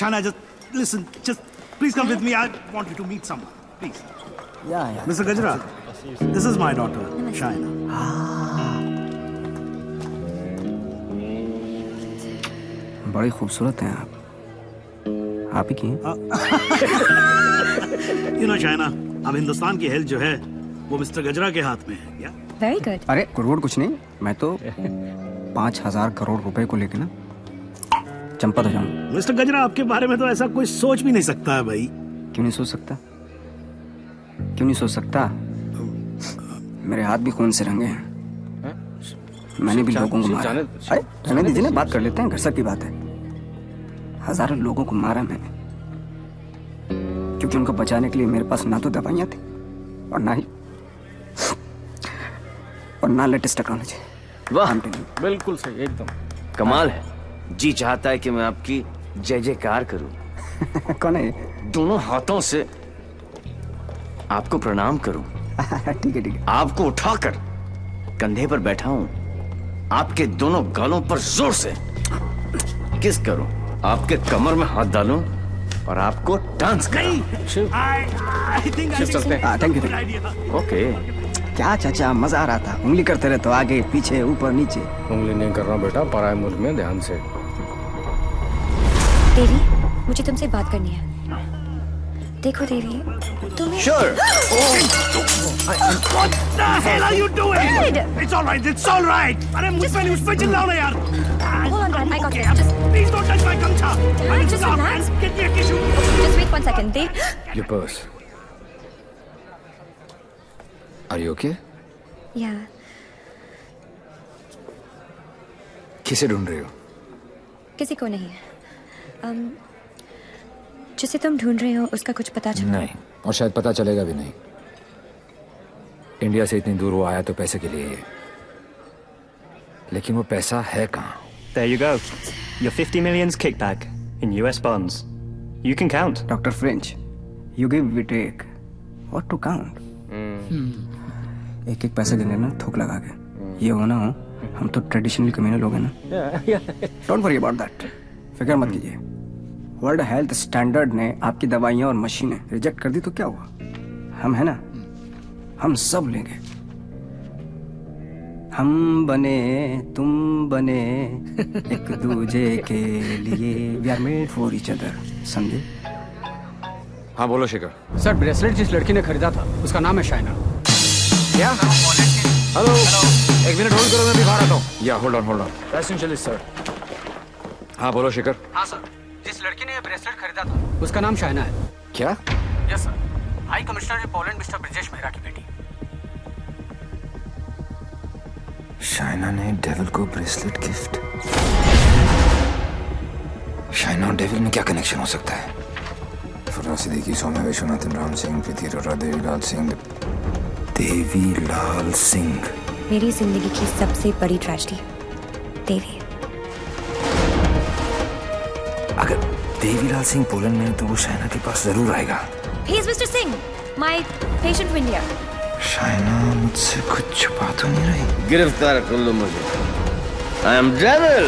Shana, just listen. Just please come with me. I want you to meet someone. Please. Yeah. Mr. Gajra, this is my daughter, Shaina. बड़ी खूबसूरत हैं आप ही की हैं? You know, Shaina, अब हिंदुस्तान की health जो है वो मिस्टर गजरा के हाथ में है। क्या? Very good. अरे गुड़गुड़ कुछ नहीं, मैं तो 5,000 करोड़ रुपए को लेके ना चंपा तो जाऊं। मिस्टर गजरा, आपके बारे में तो ऐसा कोई सोच भी नहीं सकता है भाई। क्यों नहीं सोच सकता? क्यों नहीं सोच सकता? मेरे हाथ भी खून से रंगे हैं। मैंने भी लोगों को मारा। अरे रहने दीजिए ना, बात कर लेते हैं, घर सब की बात है। हजारों लोगों को मारा मैंने, क्योंकि उनको बचाने के लिए मेरे पास ना तो दवाइयां थी और ना लेटेस्ट टेक्नोलॉजी। वाह, बिल्कुल सही, एकदम कमाल है। जी चाहता है कि मैं आपकी जय जयकार करूं। कौन है? दोनों हाथों से आपको प्रणाम करूं। ठीक है। आपको उठाकर कंधे पर बैठा हूं, आपके दोनों गालों पर जोर से किस करूं, आपके कमर में हाथ डालूं और आपको डांस कराऊं। Thank you. ओके। क्या चाचा, मजा आ रहा था। उंगली करते रहे तो आगे पीछे ऊपर नीचे। उंगली नहीं करना बेटा, पराये मुल्क में ध्यान से। देवी, मुझे तुमसे बात करनी है। देखो देवी, तुम्हें। Sure. What the hell are you doing? Dad! It's all right. It's all right. अरे मुझ पे चिल्लाओ ना यार। Hold on, Dad. I got this. Just please don't touch my गमछा। just relax. Get me a tissue. Just wait 1 second. Dave. Your purse. Are you okay? Yeah. किसे ढूंढ रही हो? किसी को नहीं। जिसे तुम ढूंढ रहे हो उसका कुछ पता चला? नहीं, और शायद पता चलेगा भी नहीं। इंडिया से इतनी दूर वो आया तो पैसे के लिए ही है, लेकिन वो पैसा है कहाँ? There you go. Your 50 million's kickback in US bonds. You can count. Dr. French, you give, we take. What to count? एक एक पैसे गिने ना थूक लगा के। ये हो ना हो, हम तो ट्रेडिशनल कम्युनल लोग हैं ना। Don't worry about that. फिक्र मत कीजिए। वर्ल्ड हेल्थ स्टैंडर्ड ने आपकी दवाइयाँ और मशीनें रिजेक्ट कर दी तो क्या हुआ? हम है ना, हम सब लेंगे। हम बने तुम बने एक दूजे के लिए, we are made for each other. समझे? हाँ बोलो शिखर। सर, ब्रेसलेट जिस लड़की ने खरीदा था उसका नाम है शाइना। क्या? हेलो, एक मिनट होल्ड करो, मैं भी बाहर आता हूँ। या होल्ड ऑन। Essentially sir. हाँ बोलो शिखर। हाँ सर, जिस लड़की ने ये ब्रेसलेट खरीदा था उसका नाम शाइना है। क्या? Yes sir, high commissioner in Poland mister Brijesh Mehra की बेटी। शाइना ने डेविल को ब्रेसलेट गिफ्ट। शाइना और डेविल में क्या कनेक्शन हो सकता है? फुर्रा सिद्दीकी, सौम्या विश्वनाथन, राम सिंह, प्रीति अरोड़ा, देवीलाल सिंह। देवीलाल सिंह मेरी जिंदगी की सबसे बड़ी ट्रेजेडी। देवी। अगर देवीलाल सिंह पोलैंड में है तो वो शायना के पास जरूर आएगा। He is Mr. Singh, my patient from India. Shaina मुझसे कुछ छुपा तो नहीं रही? गिरफ्तार कर लो मुझे। I am devil.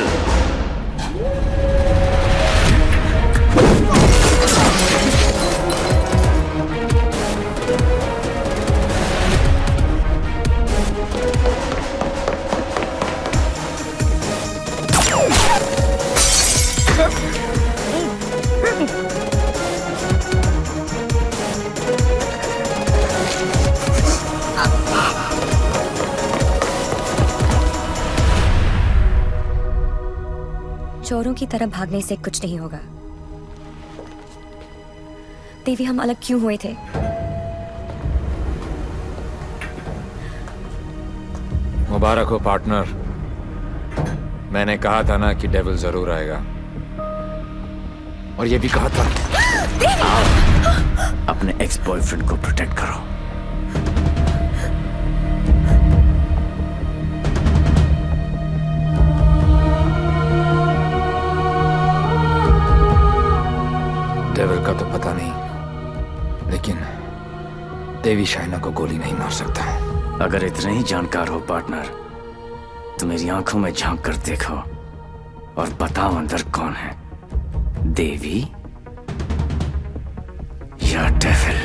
चोरों की तरह भागने से कुछ नहीं होगा। देवी, हम अलग क्यों हुए थे? मुबारक हो पार्टनर। मैंने कहा था ना कि डेविल जरूर आएगा, और ये भी कहा था। अपने एक्स बॉयफ्रेंड को प्रोटेक्ट करो। डेविल का तो पता नहीं, लेकिन देवी शाइना को गोली नहीं मार सकता। अगर इतने ही जानकार हो पार्टनर, तो मेरी आंखों में झांक कर देखो और बताओ अंदर कौन है, देवी या devil?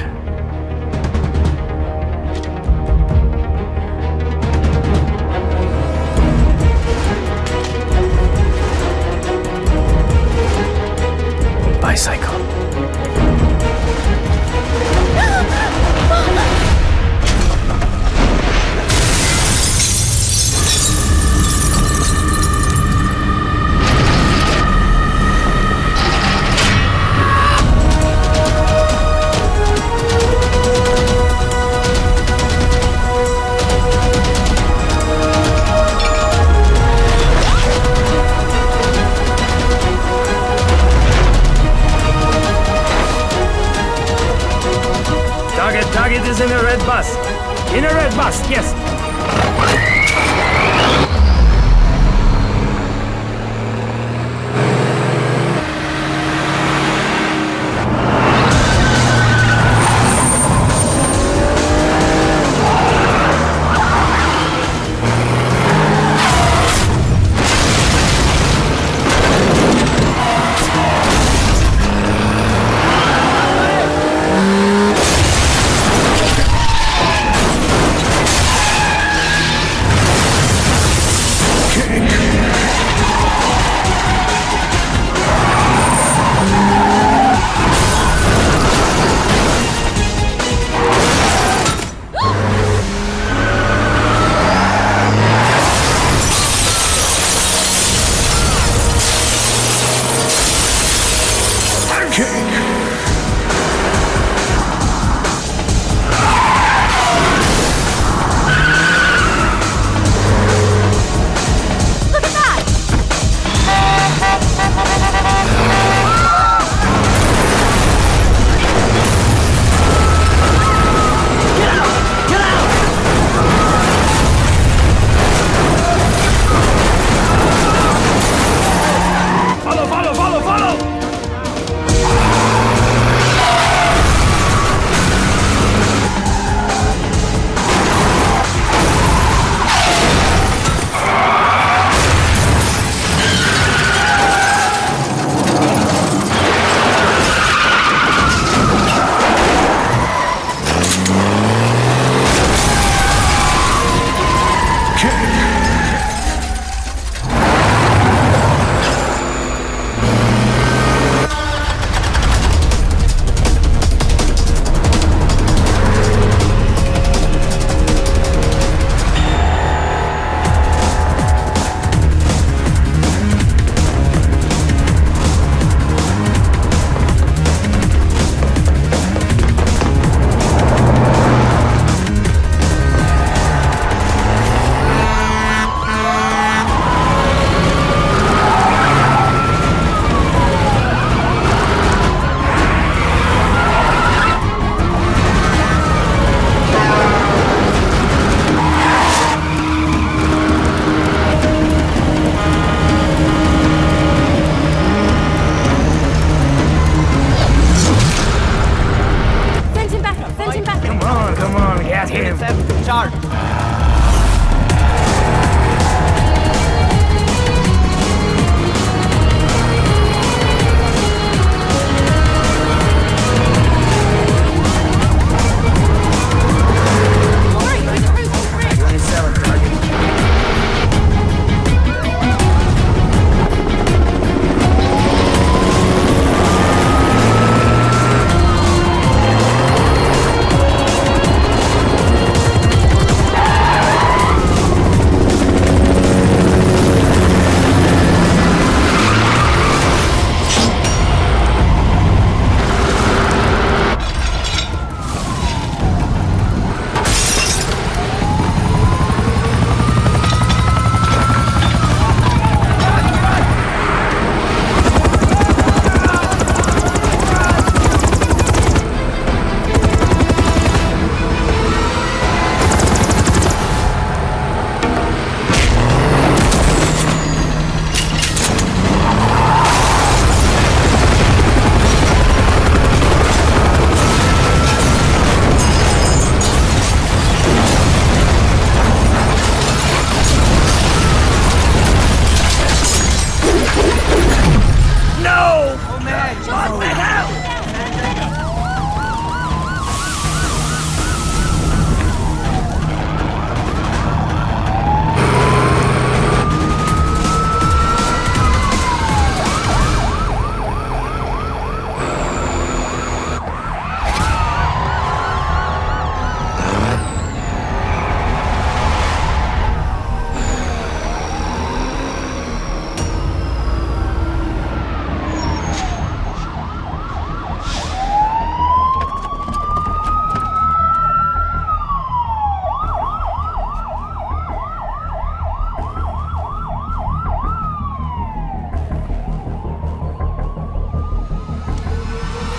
Psycho. Target is in a red bus. In a red bus, yes. Start.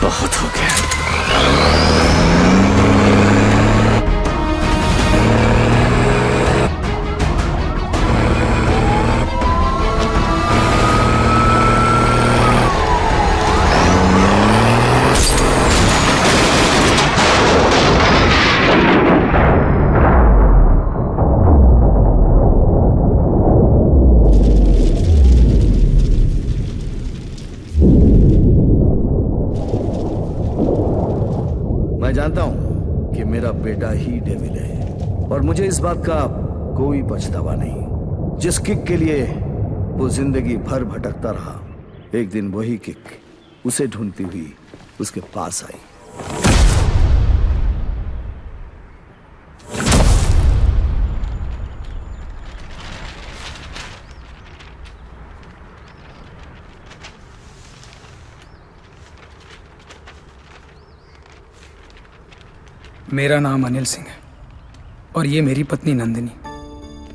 बहुत हो गया। मैं जानता हूं कि मेरा बेटा ही डेविल है और मुझे इस बात का कोई पछतावा नहीं। जिस किक के लिए वो जिंदगी भर भटकता रहा, एक दिन वही किक उसे ढूंढती हुई उसके पास आई। मेरा नाम अनिल सिंह है और ये मेरी पत्नी नंदिनी।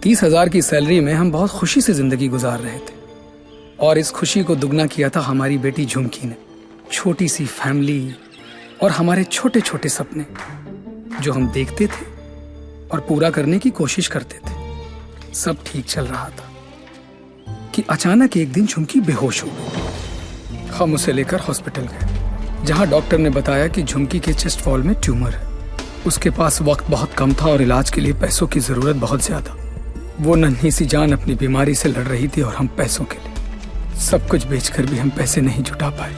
30,000 की सैलरी में हम बहुत खुशी से जिंदगी गुजार रहे थे और इस खुशी को दुगना किया था हमारी बेटी झुमकी ने। छोटी सी फैमिली और हमारे छोटे छोटे सपने जो हम देखते थे और पूरा करने की कोशिश करते थे। सब ठीक चल रहा था कि अचानक एक दिन झुमकी बेहोश हो गई। हम उसे लेकर हॉस्पिटल गए जहां डॉक्टर ने बताया कि झुमकी के चेस्ट वॉल में ट्यूमर है। उसके पास वक्त बहुत कम था और इलाज के लिए पैसों की जरूरत बहुत ज्यादा। वो नन्ही सी जान अपनी बीमारी से लड़ रही थी और हम पैसों के लिए सब कुछ बेचकर भी हम पैसे नहीं जुटा पाए।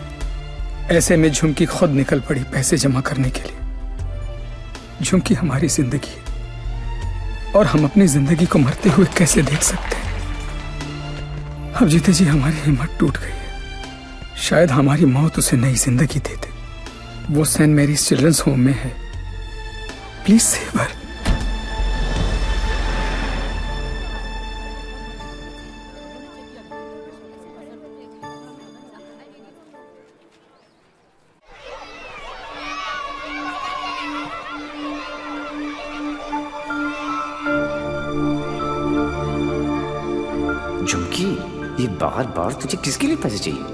ऐसे में झुमकी खुद निकल पड़ी पैसे जमा करने के लिए। झुमकी हमारी जिंदगी है और हम अपनी जिंदगी को मरते हुए कैसे देख सकते हैं। अब जीते जी हमारी हिम्मत टूट गई है। शायद हमारी मौत उसे नई जिंदगी दे दे। वो सेंट मैरीज चिल्ड्रंस होम में है। Please save her. झुमकी, ये बार बार तुझे किसके लिए पैसे चाहिए?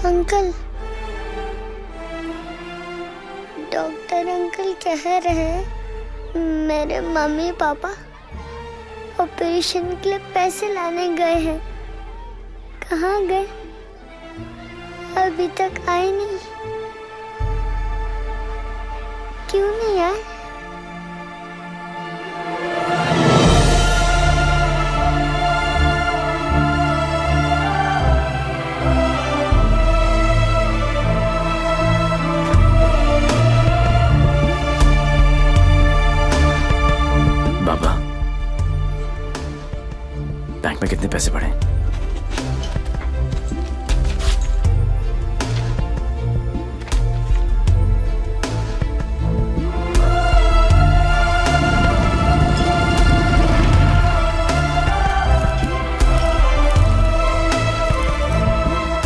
अंकल, डॉक्टर अंकल कह रहे हैं मेरे मम्मी पापा ऑपरेशन के लिए पैसे लाने गए हैं। कहाँ गए? अभी तक आए नहीं। क्यों नहीं आए? बाबा, बैंक में कितने पैसे पड़े?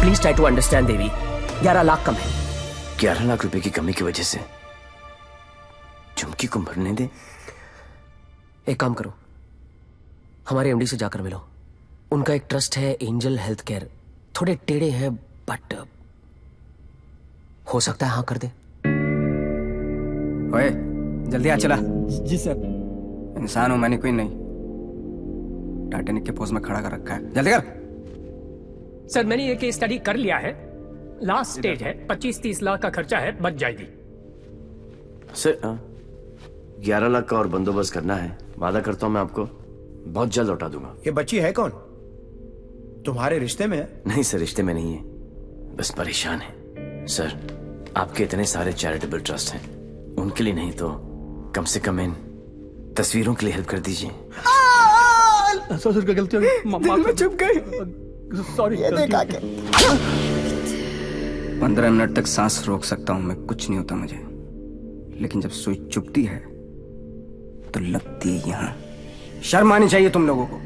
प्लीज ट्राई टू अंडरस्टैंड देवी, 11 लाख कम है। 11 लाख रुपए की कमी की वजह से चुमकी को मरने दे? एक काम करो, हमारे एमडी से जाकर मिलो। उनका एक ट्रस्ट है एंजल हेल्थ केयर, थोड़े टेढ़े हैं बट हो सकता है हाँ कर दे। ओए जल्दी आ चला। जी सर। इंसान हूं मैंने, कोई नहीं। टाइटैनिक के पोज में खड़ा कर रखा है, जल्दी कर। सर मैंने ये केस स्टडी कर लिया है, लास्ट स्टेज है, 25-30 लाख का खर्चा है, बच जाएगी। सर 11 लाख का और बंदोबस्त करना है, वादा करता हूं मैं आपको बहुत जल्द लौटा दूंगा। ये बच्ची है कौन? तुम्हारे रिश्ते में है? नहीं सर, रिश्ते में नहीं है, बस परेशान है। सर आपके इतने सारे चैरिटेबल ट्रस्ट हैं, उनके लिए नहीं तो कम से कम इन तस्वीरों के लिए हेल्प कर दीजिए। सर क्या गलती हो गई? दिल में चुप गई। सॉरी। 15 मिनट तक सांस रोक सकता हूं मैं, कुछ नहीं होता मुझे, लेकिन जब सुई चुपती है तो लगती है यहां। शर्म आनी चाहिए तुम लोगों को।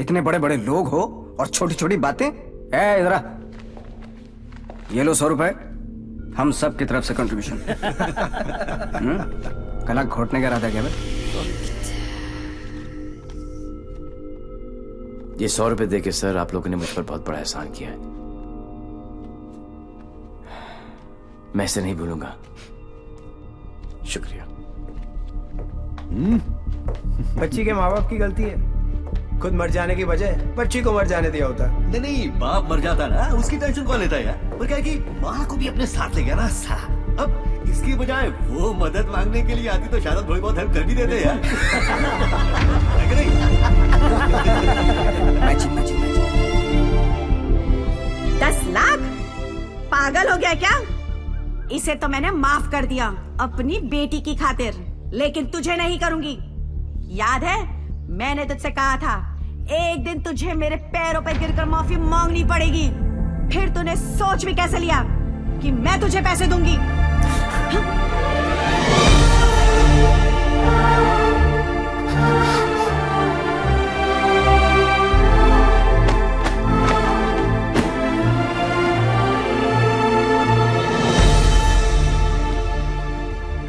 इतने बड़े बड़े लोग हो और छोटी छोटी बातें। ए इधर आ, ये लो 100 रुपए, हम सब की तरफ से कंट्रीब्यूशन। कला घोटने का इरादा क्या भाई? ये 100 रुपए देके सर आप लोगों ने मुझ पर बहुत बड़ा एहसान किया है, मैं इसे नहीं भूलूंगा। शुक्रिया। बच्ची के माँ बाप की गलती है, खुद मर जाने की बजाय बच्ची को मर जाने दिया होता। नहीं नहीं, बाप मर जाता ना उसकी टेंशन कौन लेता है यार? और क्या है कि माँ को भी अपने साथ ले गया ना साला। अब इसकी बजाय वो मदद मांगने के लिए आती तो शायद थोड़ी बहुत हेल्प कर भी देते यार। है कि नहीं? 10 लाख? पागल हो गया क्या? इसे तो मैंने माफ कर दिया अपनी बेटी की खातिर, लेकिन तुझे नहीं करूंगी। याद है मैंने तुझसे कहा था एक दिन तुझे मेरे पैरों पर गिरकर माफी मांगनी पड़ेगी। फिर तूने सोच भी कैसे लिया कि मैं तुझे पैसे दूंगी?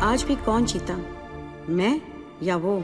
आज भी कौन जीता, मैं या वो?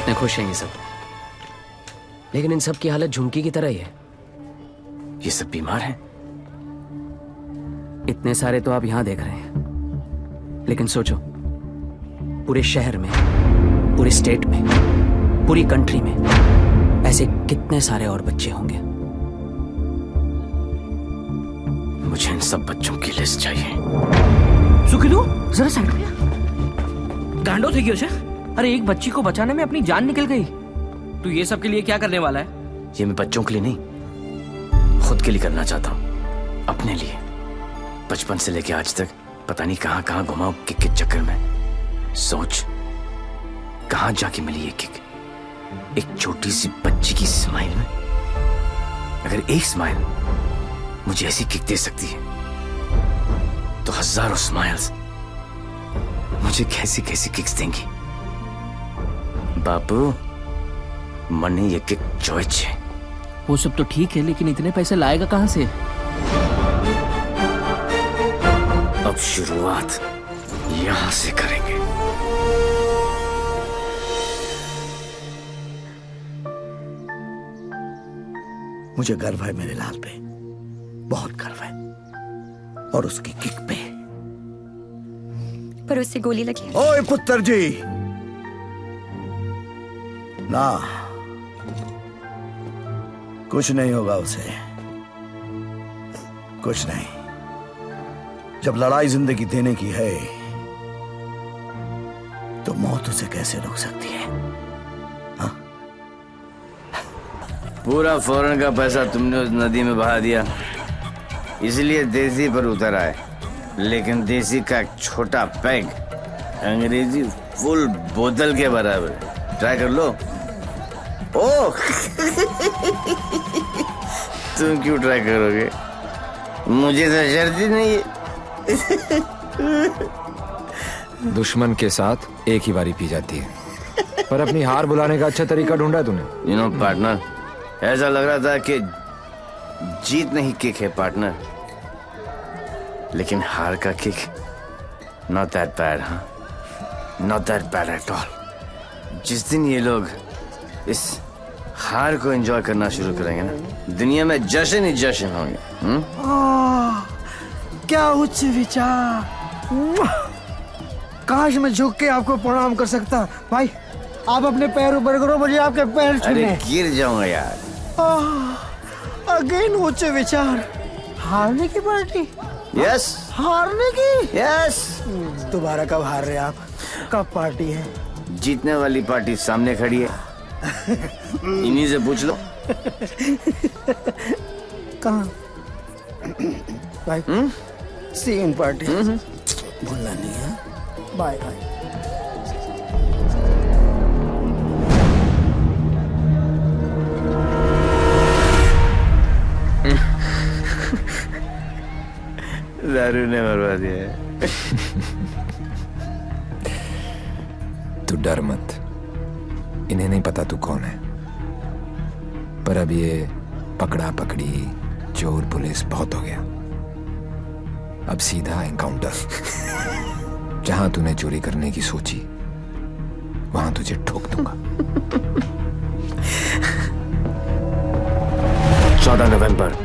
कितने खुश हैं ये सब, लेकिन इन सब की हालत झुमकी की तरह ही है। ये सब बीमार हैं। इतने सारे तो आप यहां देख रहे हैं, लेकिन सोचो पूरे शहर में, पूरे स्टेट में, पूरी कंट्री में ऐसे कितने सारे और बच्चे होंगे। मुझे इन सब बच्चों की लिस्ट चाहिए। सुखिलू जरा साइड में गांडो थी क्यों? अरे एक बच्ची को बचाने में अपनी जान निकल गई। तू ये सब के लिए क्या करने वाला है? ये मैं बच्चों के लिए नहीं, खुद के लिए करना चाहता हूँ, अपने लिए। बचपन से लेके आज तक पता नहीं कहां कहां घुमा किक के चक्कर में। सोच कहां जाके मिली ये किक, एक छोटी सी बच्ची की स्माइल में। अगर एक स्माइल मुझे ऐसी किक दे सकती है तो हजारों स्माइल्स मुझे कैसी कैसी किक्स देंगी। बापू मने ये किक चॉइस है। वो सब तो ठीक है, लेकिन इतने पैसे लाएगा कहां से? अब शुरुआत यहां से करेंगे। मुझे गर्व है मेरे लाल पे, बहुत गर्व है, और उसकी किक पे। पर उससे गोली लगी। ओए पुत्र जी, ना कुछ नहीं होगा उसे, कुछ नहीं। जब लड़ाई जिंदगी देने की है तो मौत उसे कैसे रोक सकती है? हा? पूरा फौरन का पैसा तुमने उस नदी में बहा दिया, इसलिए देसी पर उतर आए। लेकिन देसी का एक छोटा पैग अंग्रेजी फुल बोतल के बराबर है। ट्राई कर लो। ओह तुम क्यों ट्राई करोगे? मुझे तो शर्त ही नहीं है। दुश्मन के साथ एक ही बारी पी जाती है, पर अपनी हार बुलाने का अच्छा तरीका ढूंढा तूने। यू नो पार्टनर, ऐसा लग रहा था कि जीत नहीं किक है पार्टनर, लेकिन हार का किक नॉट दैट बैड। हाँ, not that bad at all. जिस दिन ये लोग इस हार को एंजॉय करना शुरू करेंगे ना, दुनिया में जश्न ही जश्न होंगे। क्या उच्च विचार! काश मैं झुक के आपको प्रणाम कर सकता। भाई आप अपने पैर ऊपर करो, मुझे आपके पैर छूने। अरे गिर जाऊंगा यार। अगेन उच्च विचार। हारने की पार्टी? यस। हारने की? यस। दोबारा कब हार रहे आप? कब पार्टी है? जीतने वाली पार्टी सामने खड़ी है, इन्हीं से पूछ लो। कहाँ? भाई सेम पार्टी भूलना नहीं है। Bye bye. दारू ने मरवा दिया है। तू डर मत, इन्हें नहीं पता तू कौन है। पर अब ये पकड़ा पकड़ी, चोर पुलिस बहुत हो गया। अब सीधा एनकाउंटर। जहां तूने चोरी करने की सोची वहां तुझे ठोक दूंगा। 14 नवंबर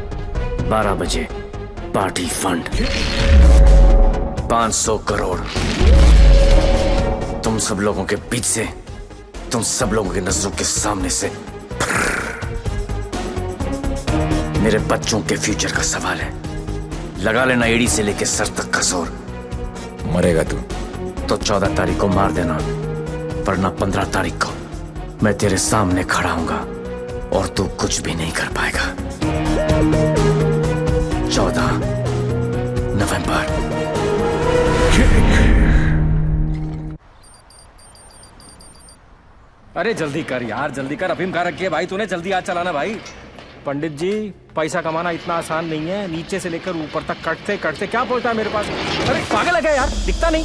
12 बजे पार्टी फंड 500 करोड़ तुम सब लोगों के बीच से, तुम सब लोगों की नजरों के सामने से। मेरे बच्चों के फ्यूचर का सवाल है, लगा लेना एड़ी से लेके सर तक का जोर। मरेगा तू तो 14 तारीख को मार देना, वरना 15 तारीख को मैं तेरे सामने खड़ा हूंगा और तू कुछ भी नहीं कर पाएगा। 14 नवंबर। अरे जल्दी कर यार, जल्दी कर। अफीम खा रखी है भाई तूने, जल्दी आज चलाना भाई। पंडित जी, पैसा कमाना इतना आसान नहीं है। नीचे से लेकर ऊपर तक कटते कटते क्या पहुंचता है मेरे पास। अरे पागल है क्या यार, दिखता नहीं।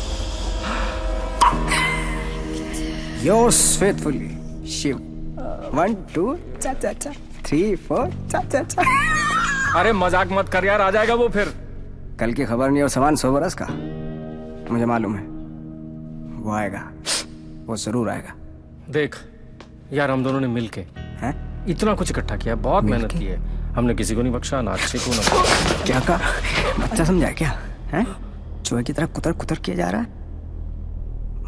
Yours faithfully, Shiv. 1 2 चा चा चा 3 4 चा चा चा। अरे मजाक मत कर यार, आ जाएगा वो फिर। कल की खबर नहीं और सामान 100 बरस का। मुझे मालूम है वो आएगा, वो जरूर आएगा। देख, यार हम दोनों ने मिलके इतना कुछ इकट्ठा किया, बहुत मेहनत की है हमने, किसी को नहीं बख्शा, ना अच्छे को ना। क्या कहा? बच्चा समझा क्या? हैं? चूहे की तरह कुतर कुतर किया जा रहा है।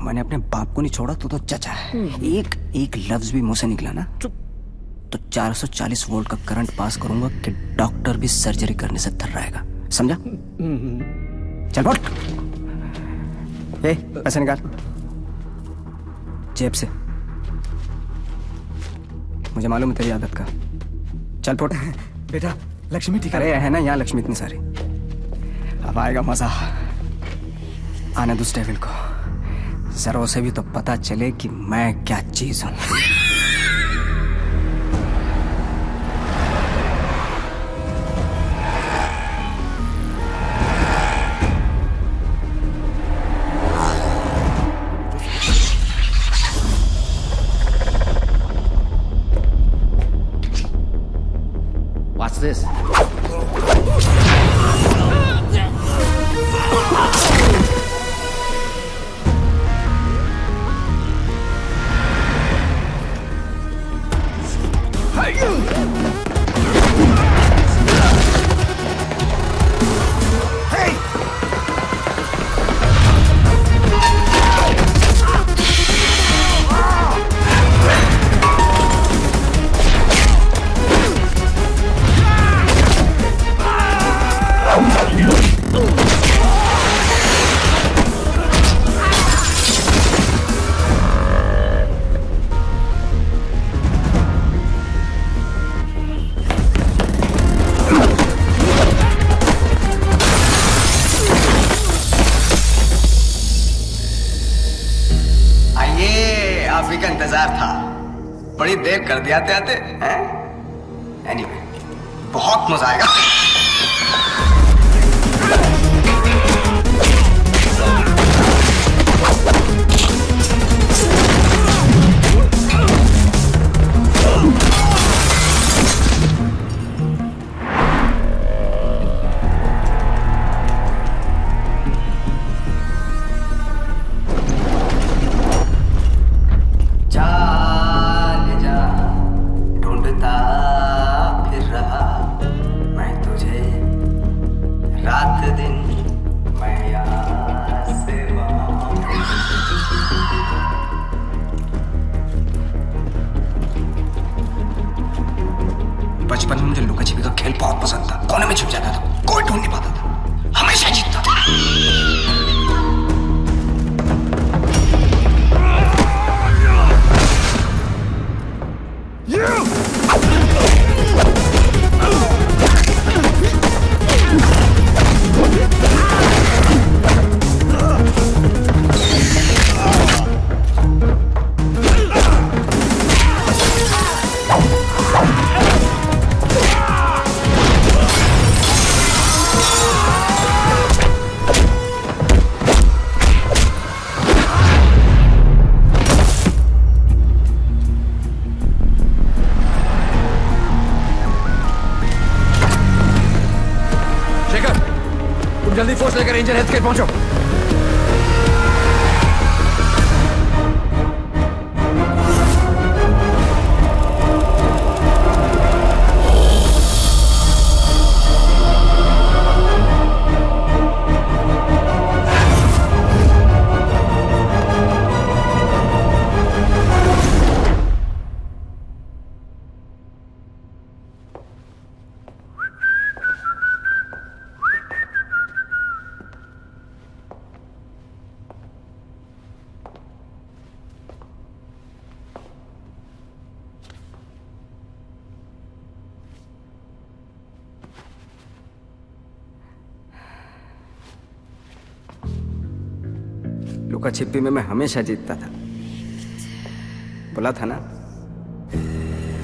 मैंने अपने बाप को नहीं छोड़ा, तो चचा है। एक लफ्ज भी मुंह से निकला ना तो 440 वोल्ट का करंट पास करूंगा कि डॉक्टर भी सर्जरी करने से थर रहेगा, समझा? चल बोल। ए, पैसे निकाल जेब से, मुझे मालूम है तेरी आदत का। चल पोट। बेटा लक्ष्मी ठीक अरे है ना यहाँ लक्ष्मी इतनी सारी, अब आएगा मजा। आने दो डेविल को, जरा उसे भी तो पता चले कि मैं क्या चीज हूं। What's this? बड़ी देर कर दिया आते हैं। एनीवे, बहुत मजा आएगा। बचपन में मुझे लुका छिपी का खेल बहुत पसंद था। कोने में छुप जाता था, कोई ढूंढ नहीं पाता था, हमेशा जीतता था। जल्दी फोर्स लेकर रेंजर हेल्थ केयर पहुंचो। लुका छिपी में मैं हमेशा जीतता था। बोला था ना,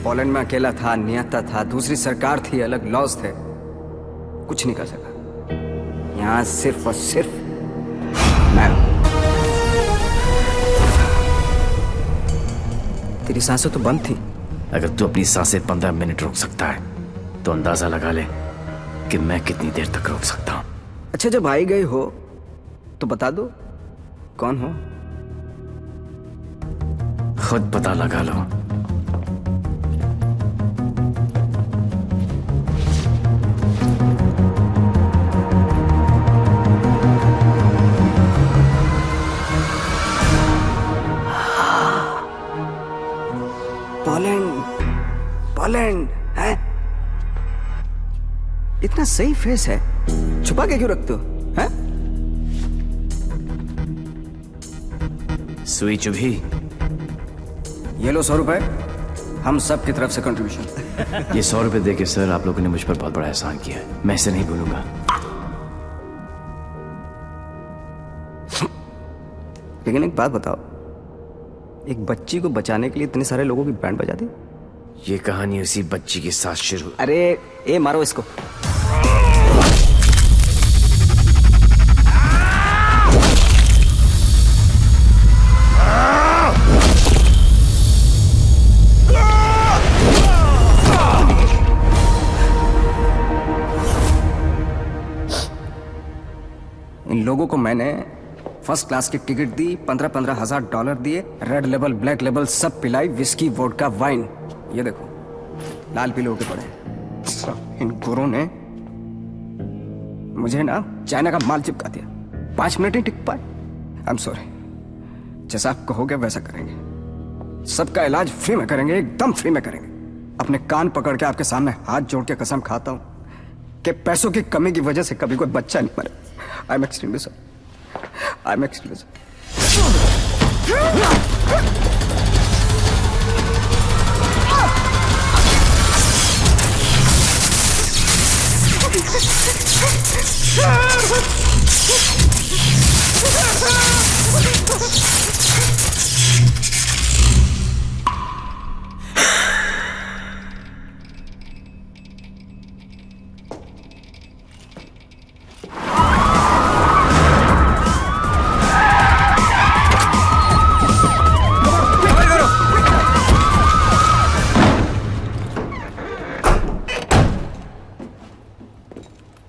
पोलैंड में अकेला था, नियता था, दूसरी सरकार थी, अलग लॉज थे, कुछ नहीं कर सका। यहां सिर्फ और सिर्फ मैं। तेरी सांसें तो बंद थी। अगर तू अपनी सांसें 15 मिनट रोक सकता है तो अंदाजा लगा ले कि मैं कितनी देर तक रोक सकता हूं। अच्छा, जब आई गई हो तो बता दो कौन हो। खुद पता लगा लो। सही फेस है, छुपा के क्यों रखते हो? हैं? सुई चुभी। ये लो 100 रुपए, हम सब की तरफ से कंट्रीब्यूशन। ये 100 रुपए देके सर आप लोगों ने मुझ पर बहुत बड़ा एहसान किया है, मैं इसे नहीं भूलूंगा। लेकिन एक बात बताओ, एक बच्ची को बचाने के लिए इतने सारे लोगों की बैंड बजा दी? ये कहानी उसी बच्ची के साथ शुरू। अरे ए मारो इसको। इन लोगों को मैंने फर्स्ट क्लास की टिकट दी, 15-15 हजार $15 दिए, रेड लेबल ब्लैक लेबल सब पिलाई, विस्की वोडका वाइन। ये देखो लाल पीले होके पड़े। इन गोरों ने मुझे ना चाइना का माल चिपका दिया, 5 मिनट ही टिक पाए। आई एम सॉरी, जैसा आप कहोगे वैसा करेंगे। सबका इलाज फ्री में करेंगे, एकदम फ्री में करेंगे। अपने कान पकड़ के आपके सामने हाथ जोड़ के कसम खाता हूं कि पैसों की कमी की वजह से कभी कोई बच्चा नहीं मरे। I am extremely sorry, I am extremely sorry.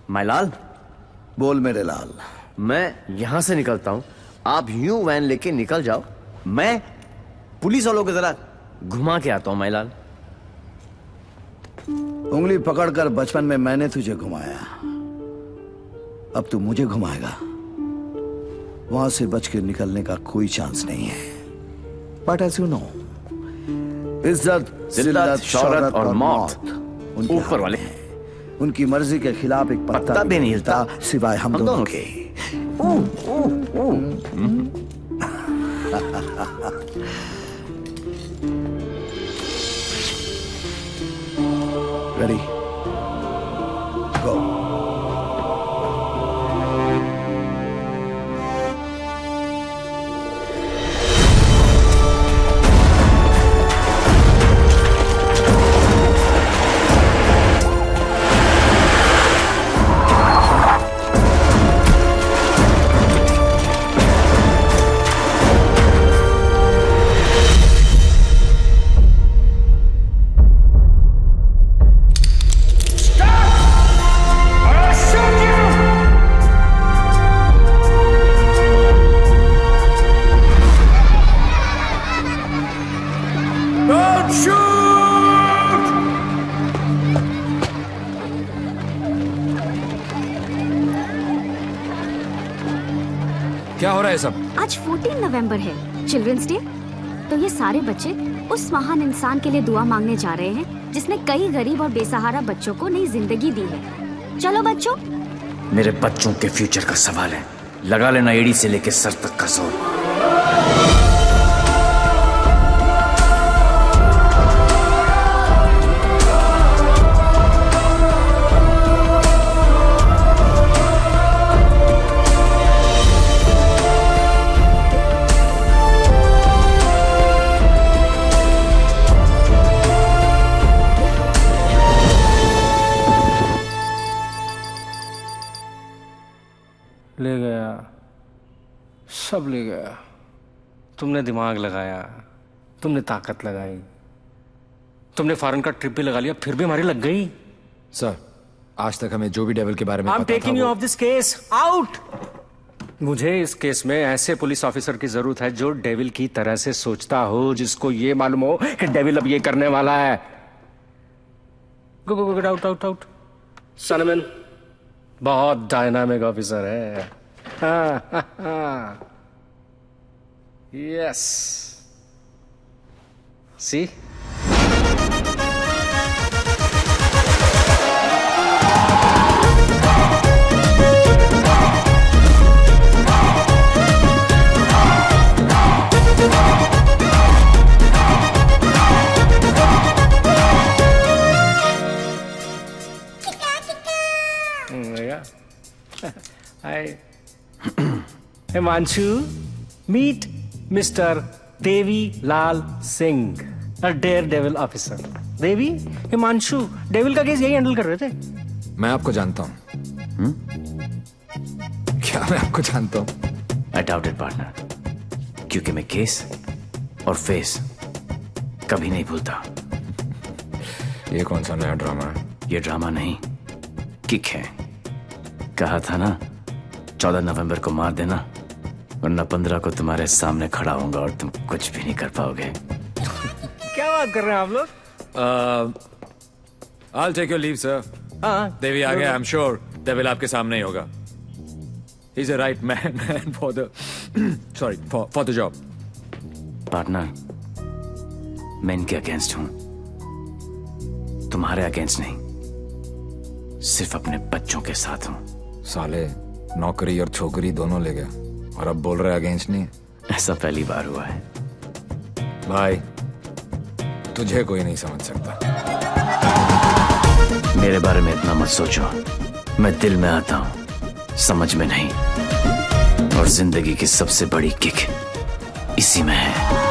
मायलाल, बोल मेरे लाल। मैं यहां से निकलता हूं, आप यूं वैन लेके निकल जाओ, मैं पुलिस वालों को जरा घुमा के आता हूं। मायलाल, उंगली पकड़कर बचपन में मैंने तुझे घुमाया, अब तू मुझे घुमाएगा। वहां से बच के निकलने का कोई चांस नहीं है। बट एज यू नो, इज्जत, जिल्लत, शौहरत और मौत ऊपर वाले हैं। उनकी मर्जी के खिलाफ एक पत्ता भी नहीं हिलता सिवाय हम दोनों के। रेडी, गो। क्या हो रहा है सब? आज 14 नवंबर है, चिल्ड्रंस डे। तो ये सारे बच्चे उस महान इंसान के लिए दुआ मांगने जा रहे हैं जिसने कई गरीब और बेसहारा बच्चों को नई जिंदगी दी है। चलो बच्चों। मेरे बच्चों के फ्यूचर का सवाल है, लगा लेना एड़ी से लेके सर तक का जोर। ले गया, सब ले गया। तुमने दिमाग लगाया, तुमने ताकत लगाई, तुमने फॉरेन का ट्रिप भी लगा लिया, फिर भी हमारी लग गई। सर, आज तक हमें जो भी डेविल के बारे में आई एम पता था taking you of this case out. मुझे इस केस में ऐसे पुलिस ऑफिसर की जरूरत है जो डेविल की तरह से सोचता हो, जिसको ये मालूम हो कि डेविल अब ये करने वाला है। Go go go, out out out. सनमैन बहुत डायनामिक ऑफिसर है। Yes, see Himanshu, meet mister Devi Lal Singh, a daredevil officer. Devi, Himanshu devil का केस यही हैंडल कर रहे थे। मैं आपको जानता हूं। क्या मैं आपको जानता हूं? आई डाउट इट पार्टनर, क्योंकि मैं केस और फेस कभी नहीं भूलता। ये कौन सा नया ड्रामा है? ये ड्रामा नहीं, किक है। कहा था ना 14 नवंबर को मार देना, वरना 15 को तुम्हारे सामने खड़ा होऊंगा और तुम कुछ भी नहीं कर पाओगे। क्या बात कर रहे हैं आप लोग? I'll take your leave, sir. देवी आ गया। I'm sure डेविल आपके सामने ही होगा। He's a right man for the sorry for the job. Partner, मैं इनके अगेंस्ट हूं, तुम्हारे अगेंस्ट नहीं, सिर्फ अपने बच्चों के साथ हूं। साले नौकरी और छोकरी दोनों ले गया और अब बोल रहे अगेंस्ट नहीं। ऐसा पहली बार हुआ है। भाई, तुझे कोई नहीं समझ सकता। मेरे बारे में इतना मत सोचो, मैं दिल में आता हूं, समझ में नहीं। और जिंदगी की सबसे बड़ी किक इसी में है।